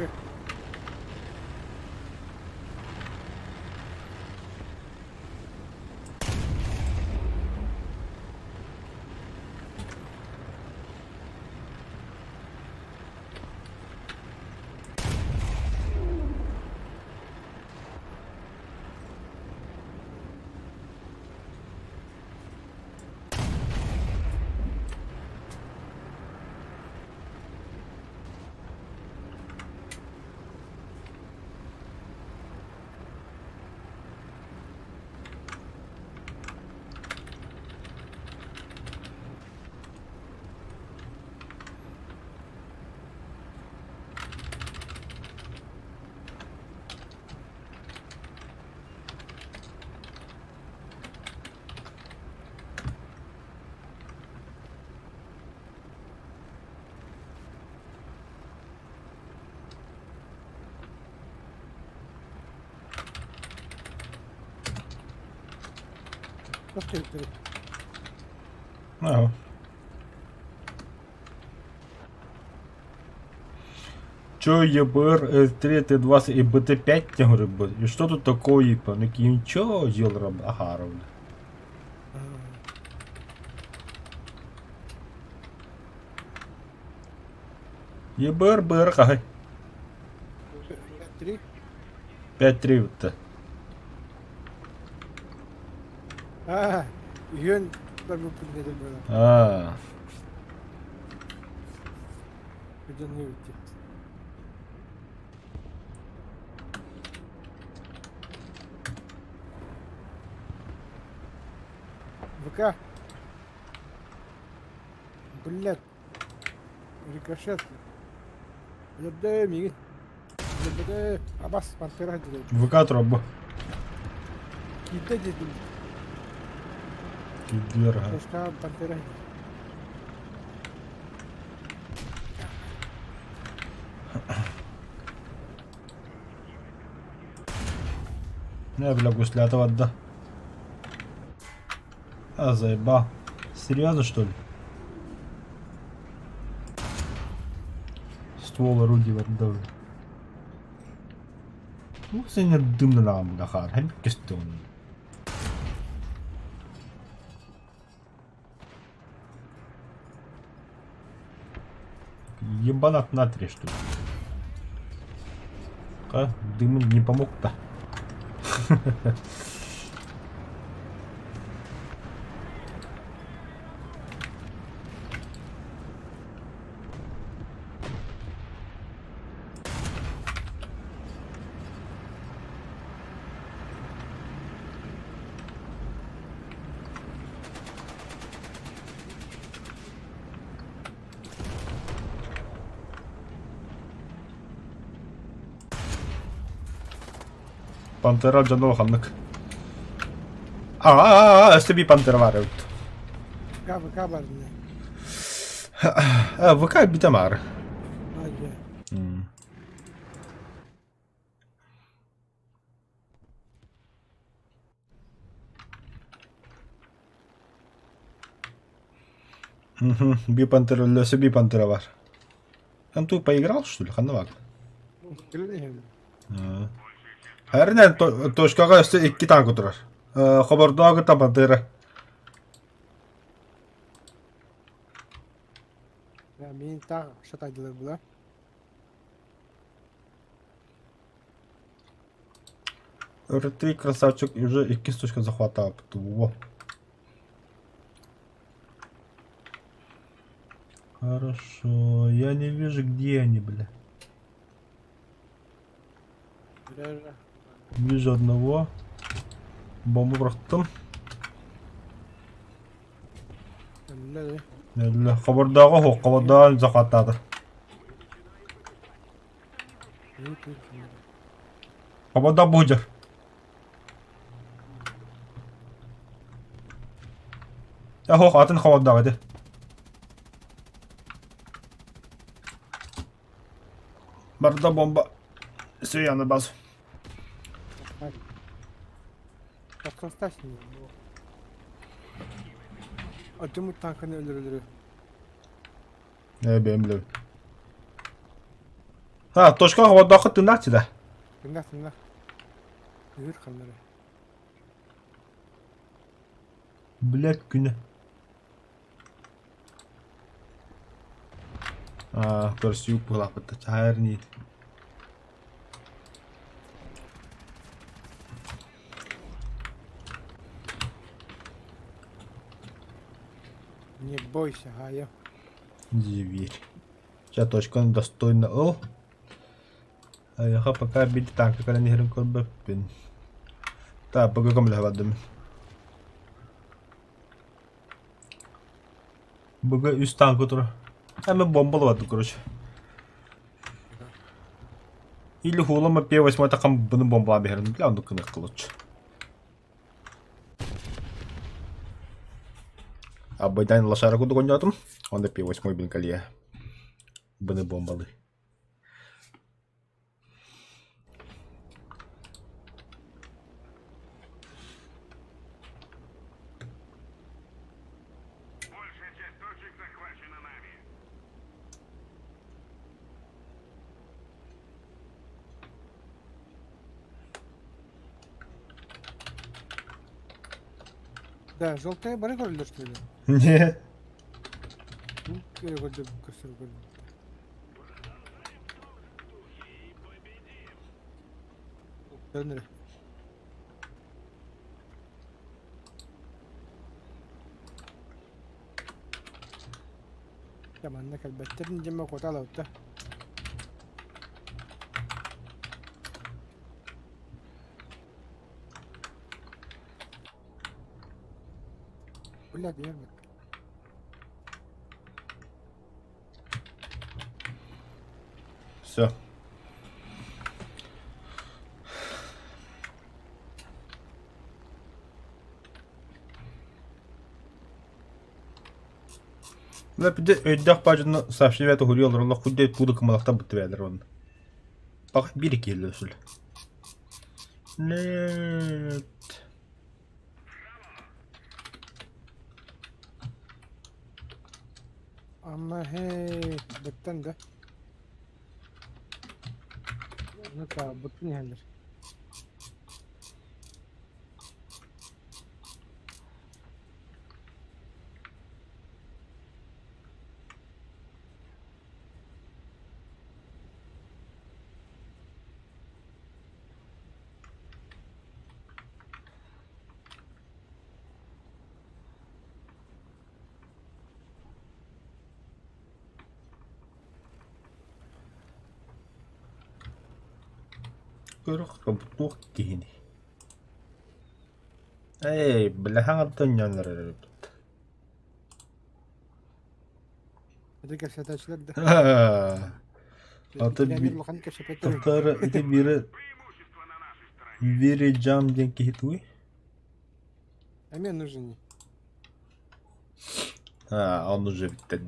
Просто ты.
Ага. Чё, ЕБР, С3, Т-20 и БТ-5, я говорю, и что тут такое, типа, ну ничего, делал Агаров. ЕБР, БР, ага,
3.
5-3 вот-то.
Йön торгу поднятый было.
А,
Где не уйти. ВК. Блядь. Рикошет. Ебде миги. Ебде. Абас пантера делает.
ВК троба.
Кидай деди.
Кибер, ага.
Пешка пантера.
Не, бля, гуслятого отда. А, заебал. Серьезно, что ли? Ствол орудия отдал. Ну, сегодня дымно нам, дахар. Хай кистон. Ебанат натрий, что ли? А, дым не помог-то. Пантера жанал ханнык. СТБ пантера var evet.
ВК бар не.
ВК бите var.
Ай.
Би пантера, СТБ пантера var. Он тут поиграл, что ли, ханнавак? Härinen toiskaga ikki tankuturar. Xabardagi tapantera.
Мен тағы шатайдылар бұла.
Ты красавчик, и уже и кисточка захватала. Во. Хорошо, я не вижу, где они, бля. Вижу одного. Бомбу бұрақтым. Хабардағы хоққабадан захватады. Хабарда бұжыр. Хоқ атын хабардағы де. Барда бомба. Все, я на базу.
Atlas'ta şimdi. Acımut tankını öldürülür.
Ne benim bile. Ha, toşka havada tırnak da.
Tındak. Yürür kanları.
Bilek günü. Görüş yok bu lapıda. Çayır neydi?
Не бойся, Гая.
Зверь. Сейчас точка достойна. О! А я пока бить танка, когда не хрен корбепин. Так, пока кому левадым. Bugün üst tank otur. Hemen bombalı vardı короче. Или хулама P8 takım bunu bomba bir herin. Lan dokun kılıç. Abaidan lasar aku dokun yatum. Onda P8 bin kali ya. Bunu bombalı.
Большая часть точек захвачена нами.
Да, желтая бары görüldü что ли?
Ne?
Gördüm, kısır gördüm. Dönür. Tamam ne kadar betterin cemme kota lavutta. Ulla diyor bak.
Все. Ve bir de ödek bacını safşi ve tuhuri olur. Allah kudde budu kımalakta bıttı verir onu. Bak bir iki yıl usul. Ne?
Ama hey, bıttın da. Ne kadar bıttın yerler.
Kırık kabutuk gini. Hey, belahang atın yanları.
Hadi gerçekten açılır da.
Atı bir
Bakın keşfetler.
Tatarı iti biri
Преимущество на нашей стороне.
vereceğim denki hitui.
А мне нужен не.
Ha, onu же bitti.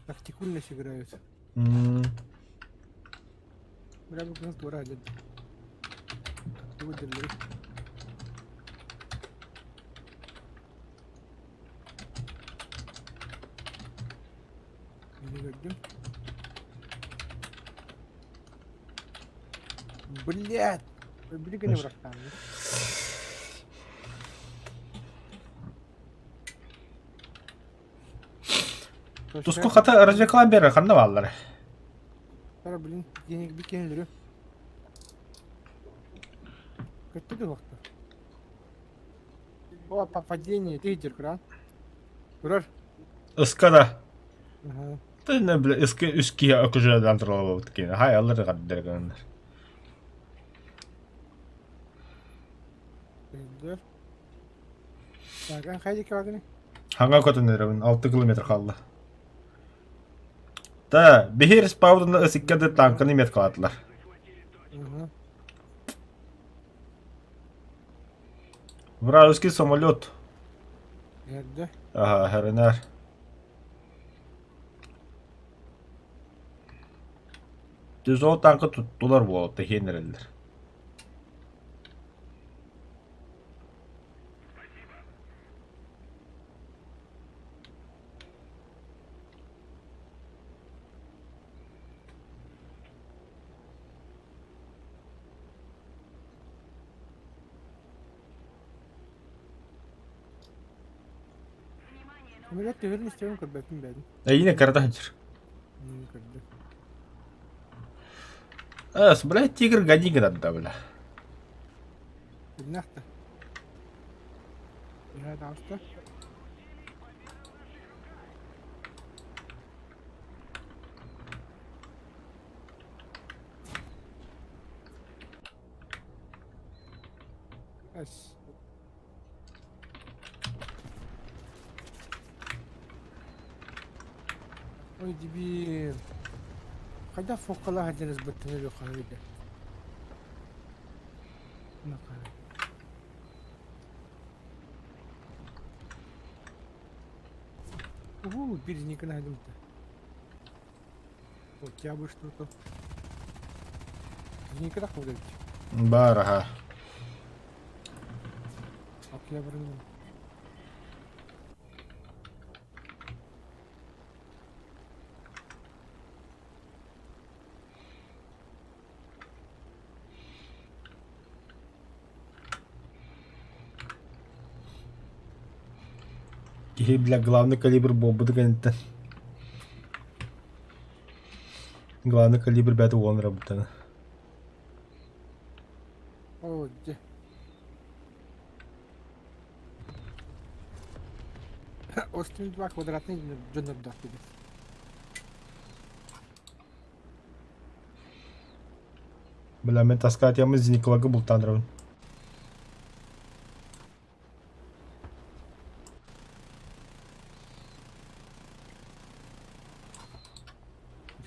Тактикульно играют. Бля, бы нас двора один. Выдали. Не gördüm. Блядь! Öbürü gene
Nasıl?
bıraktı abi.
Tusku kata aracı kalan bir rakanda varlar.
Para bilin yeni bir kendileri. Kötü de vakti. O попадение, ты идешь, кран. Kurar.
Iskada.
Aha.
Ne bile üskiye akıcıdan tırlalı baktık yine. Hay alır kadar kanlar.
Öldür. Bakın haydi ki bakın.
Hangi kota nereden? 6 kilometre kaldı. Da bir spawn'da ıskada tankını met kaldılar.
Aha.
Вражеский самолет.
Nerede?
Aha, heriner. Düz o tankı tuttular bu otta yenirler.
Ameliyat devrini istiyorum kırbetim benim.
Yine karada hacır.
Kırdı.
Блядь, тигр гони надо, бля.
Bilnahta. Nihayet hasta. Bas. Oy dibim. Kayda fokala hadiniz battını yok haydi. Ne kadar? Bir никогда не думал. Вот я бы что-то. Никогда ходить.
Барага.
Окей, верну.
Или, бля, главный калибр бомбы доконец. Главный калибр 5 он работает.
О, где? Остин 2 квадратный джонер дохуя.
Бля, мен таскать я мы зниклагы был тандрован.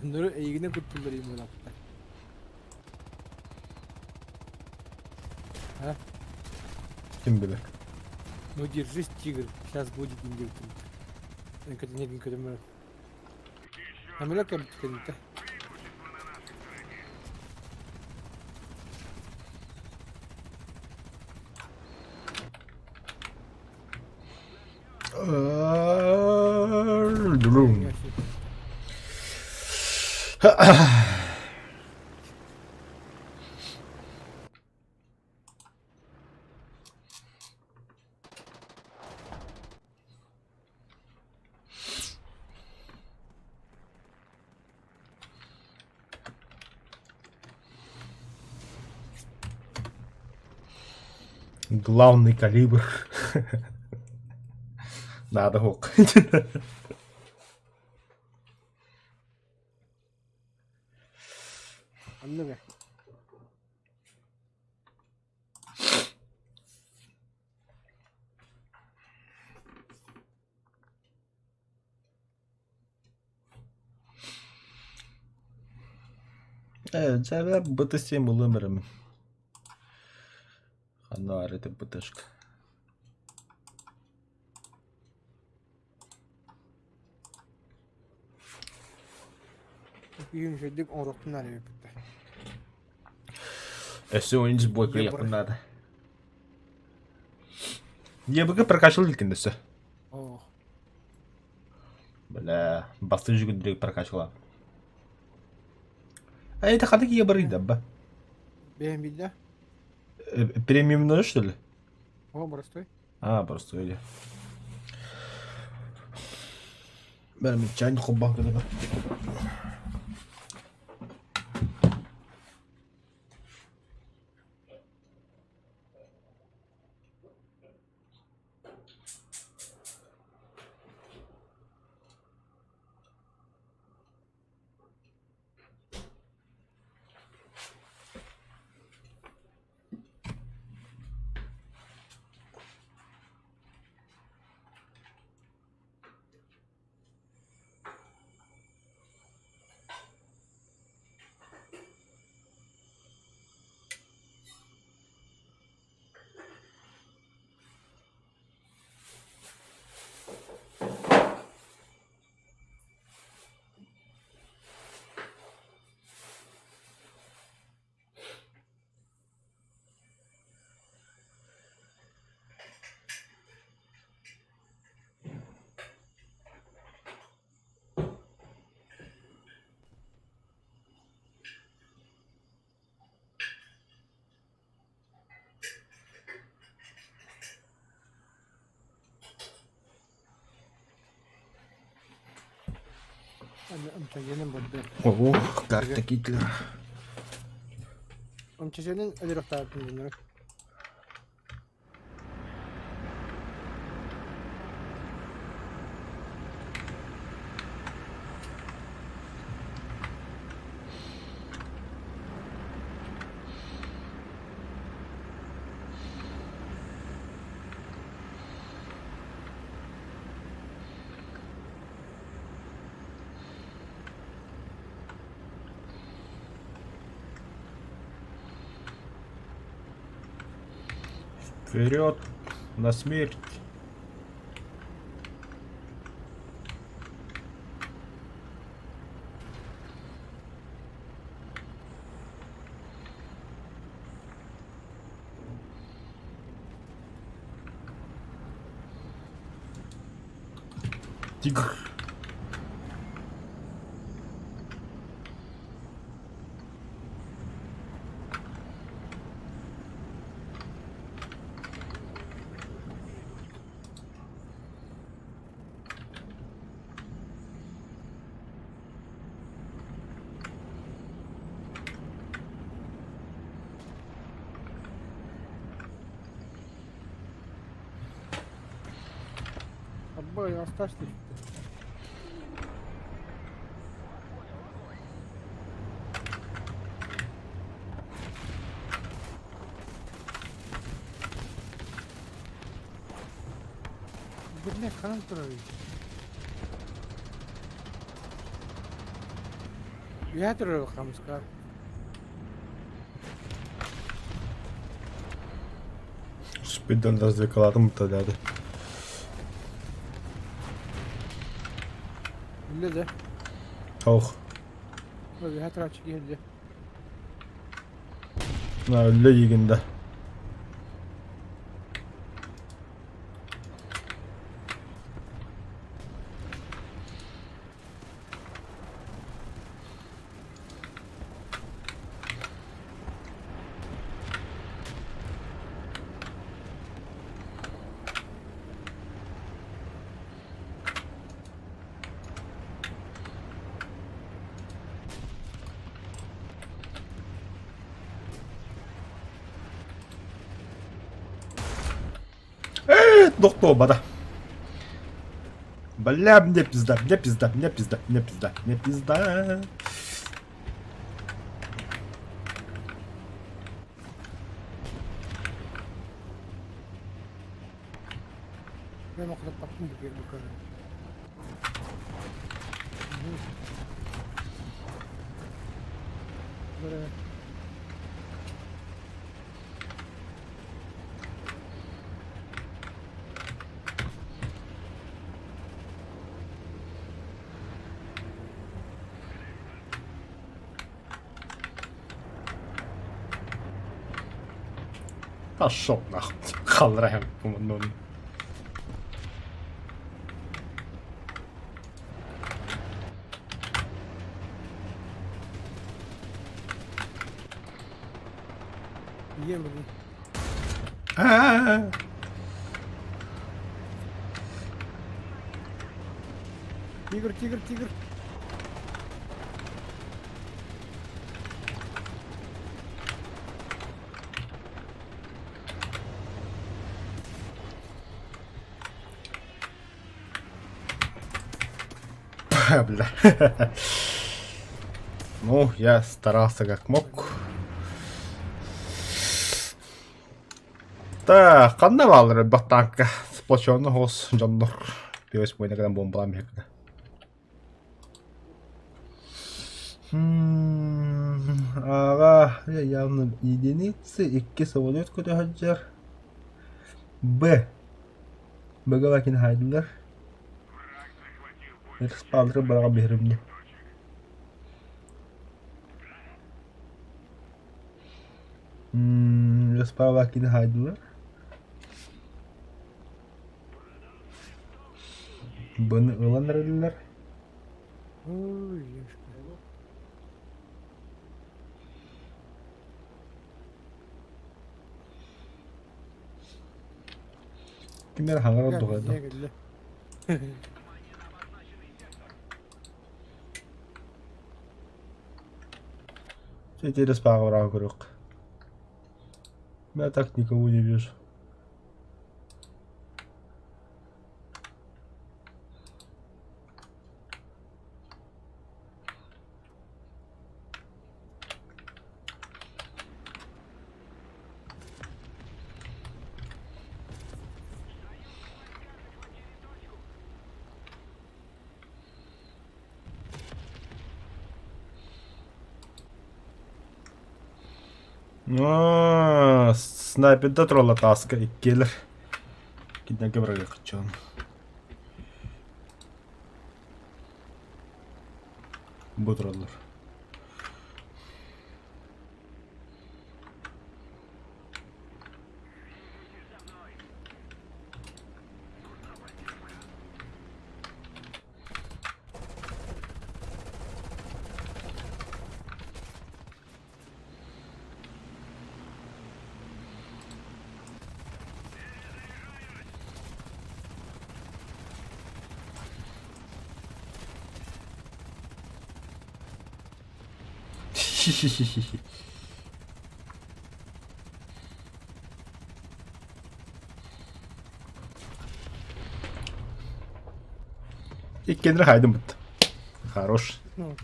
Bunları eğine kurtulurayım öyle hatta. Ha?
Kim bilir.
Ну держись, тигр. Сейчас будет индюктом. Никогда нет никогда мэр. А мы как бы
Главный калибр. Надо хук.
Anne be.
Evet, ben bıtısıyım bulamıyorum. Hanarete bıtışk.
Bugün şeydik orokun arıyor bitti.
Эссе ойыншы бойка якынады. Ебігі прокачал келгендесі.
О.
Бля, басты жүгіндірек прокачала. Это қадық ебірейді, ба?
Beğen bir de.
Премиумный, что ли?
О, простой.
А, просто или. Benim çayın kubba kadar.
Amçajenin burada.
Ох, карта Гитлер.
Amçajenin öyle röhtarını dinlemek.
Вперед на смерть. Тигр.
Abba yastaş da çıktı. Bu ne kanal duruyor. Ya duruyor kamskar.
Спидон развлекалатын муталады.
Öyle de.
Ох,
Böyle her taraf geldi.
на өллө егенде. Доктор бада. Бля, мне пизда, мне пизда, мне пизда, мне пизда, мне пизда.
Ben o kadar baktım bu geri bu kadar. Böyle.
Пошел нахуй. Халраем, по-моему.
Yiyemedim.
А-а-а.
Тигр.
Бля. Ну, я старался как мог. Так, кандай балыр баттанка сплоченный хос жоннор. Пиос бойнаган бомбалам бекде. Ага, явно единицы, икки самолет көтө хаджар. Б. Бэгалакин хайдылар. Экспалдыры барага беримни. Экспалдыры хайдылар. Bunu ılanırlar.
Ой, ешка.
Kimler hangar oldu
Gel,
kadar.
gel.
Теперь справа враг круг. Я так никого не вижу. Снайперді тролла таска келер. Киднәге врага қычан. Бұ троллар. И кендер хайдым бут. Хорош.
Ну,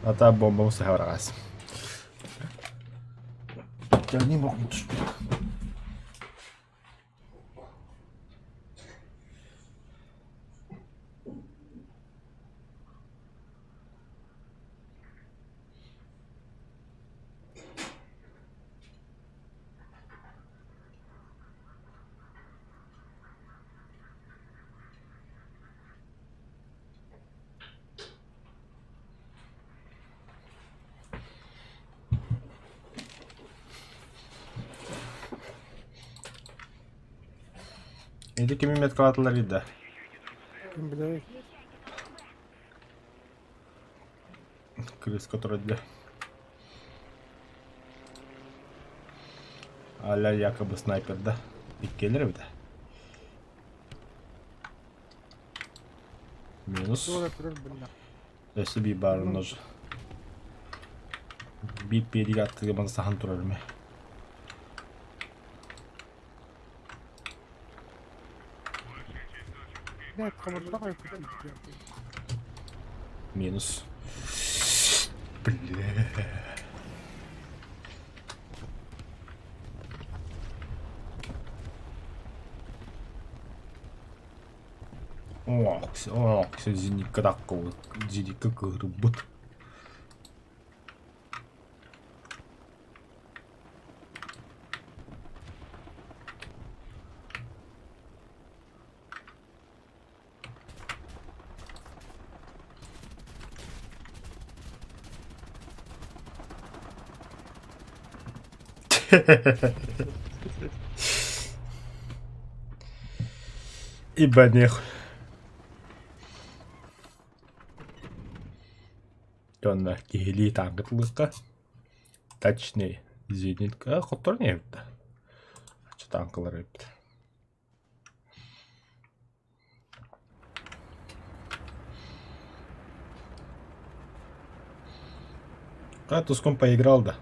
Ата бомба мусы хаврагас. Я не мог не тушпить. Енді кеме метка атылар еді.
кім біледі.
Крыс, который для... Аля якобы снайпер, да? Иккелер бі да? Минус.
Sonra тұрыр білді.
Өсі бей барын ножы. Бит бейдігі аттығы баны сахан тұрар ме?
Ne kamerada koyup
Минус. Бля. Все, зенитка такого, зенитка рыбут. Ибо нех. Тонна кихили таңғытлыққа. Точнее, зенитка құттыр не өтті. Ачы таңқылар өтті. Тускун поиграл, да?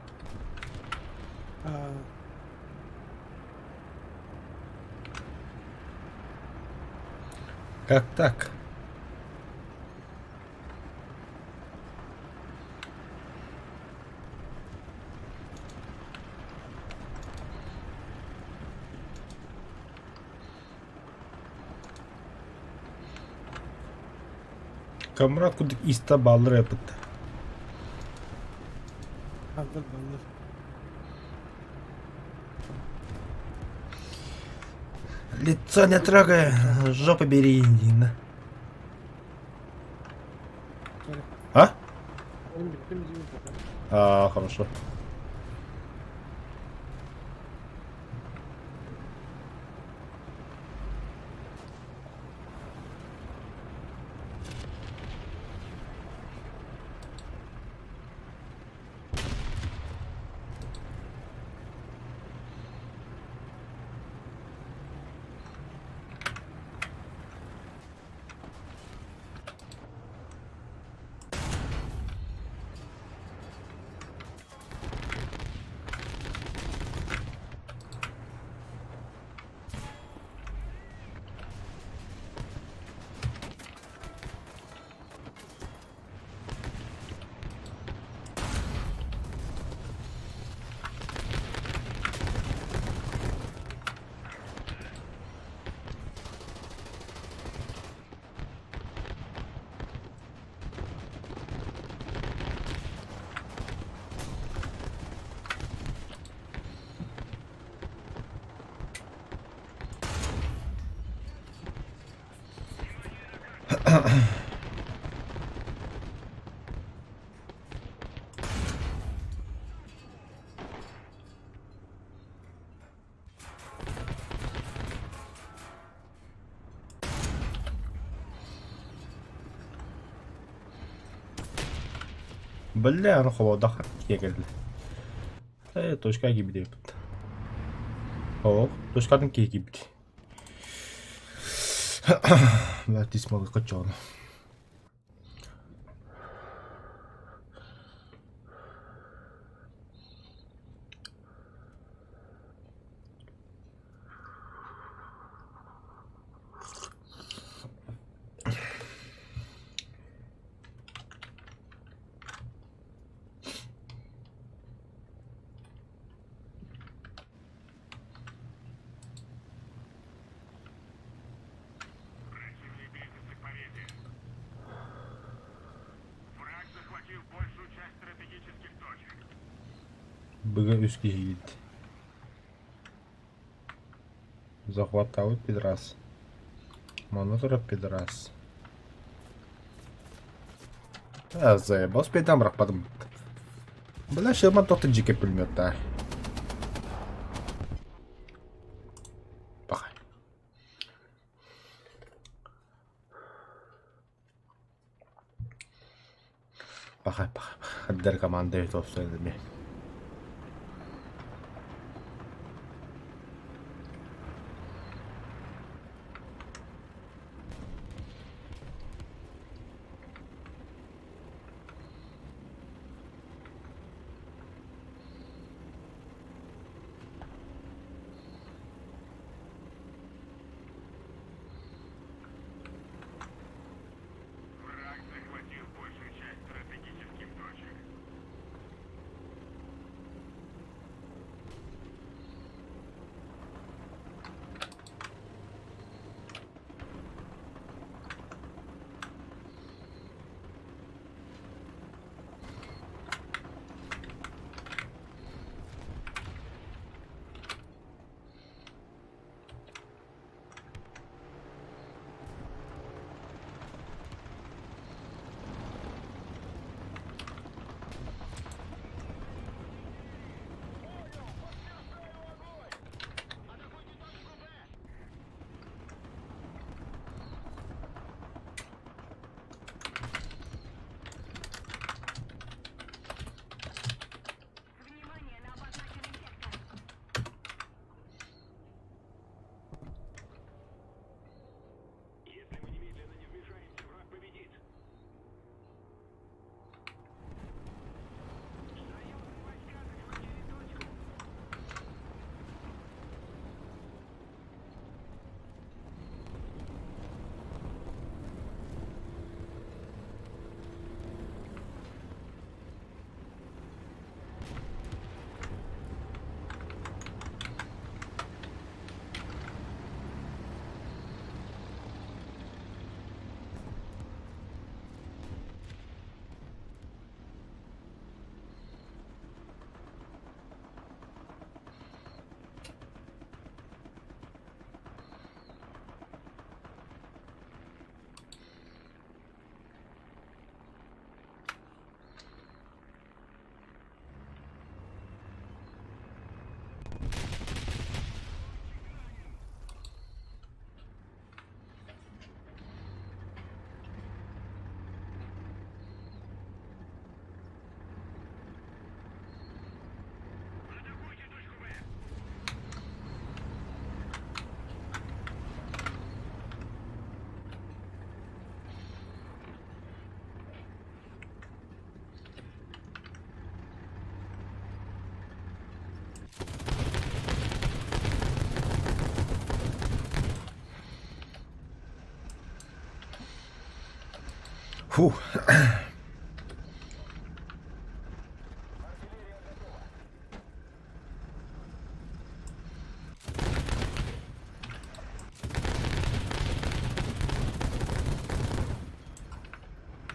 Как так? Камера куда иста баллар yapıttı.
Hazır bandır.
Лицо не трогай, жопу бери, Индина. А?
Oğlum bitti mi değil mi?
Хорошо. Бля, аны хавада келди. Точка gibi deyipti. Точкадан gibi. Бля, тисмага качана.
Противный близится к победе. Враг захватил большую часть стратегических точек.
Быга üst gitti. Захватывай, пидорас. Монитора, пидорас. Заебал спейдам рахпадым. Бля, шерман тоқтынжеке пулеметта. Пахай. Пахай. Отдай команды, это все это.
Враг захватил большую часть стратегических точек. Если мы немедленно не вмешаемся, враг победит. Союзные войска захватили точку. Атакуйте точку Б.
Фу.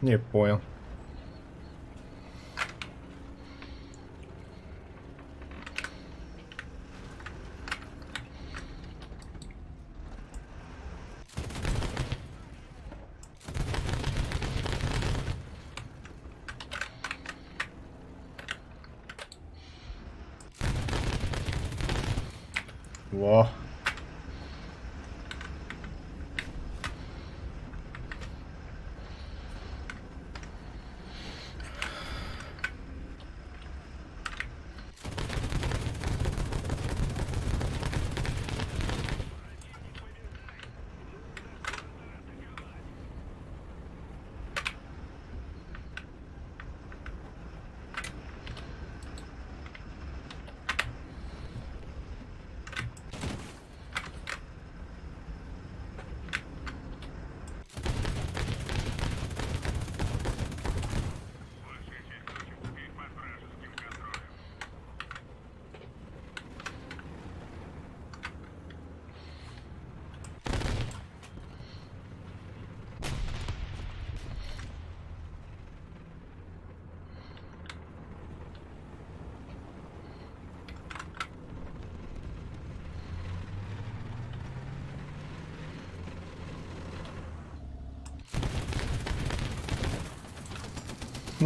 Не понял. Во.
Большая часть точек теперь под вражеским контролем.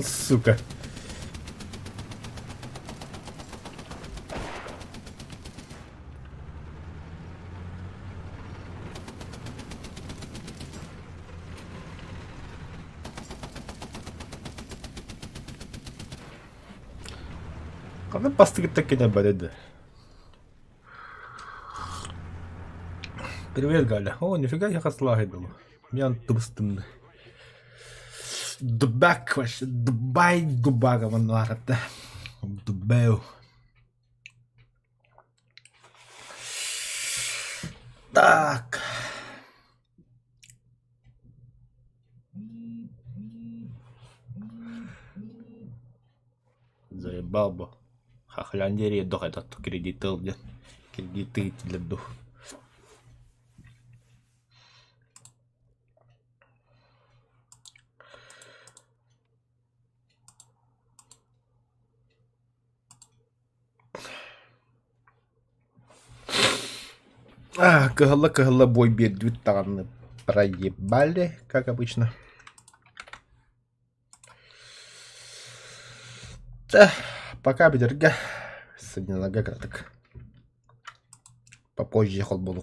Сука. Kadın bastık tekine böyle. Привет, Галя. О, нифига я отлагивал. Я тупстым. Дубак вообще. Дубай, дубага, манарата. Дубею. Так. Заебал бы. Хохляндерия дух этот кредитил, блин. Кредиты для дух. Кагала бой бедвитаны проебали, как обычно. Да, пока, бедерга. Сегодня нога краток. Попозже ход буду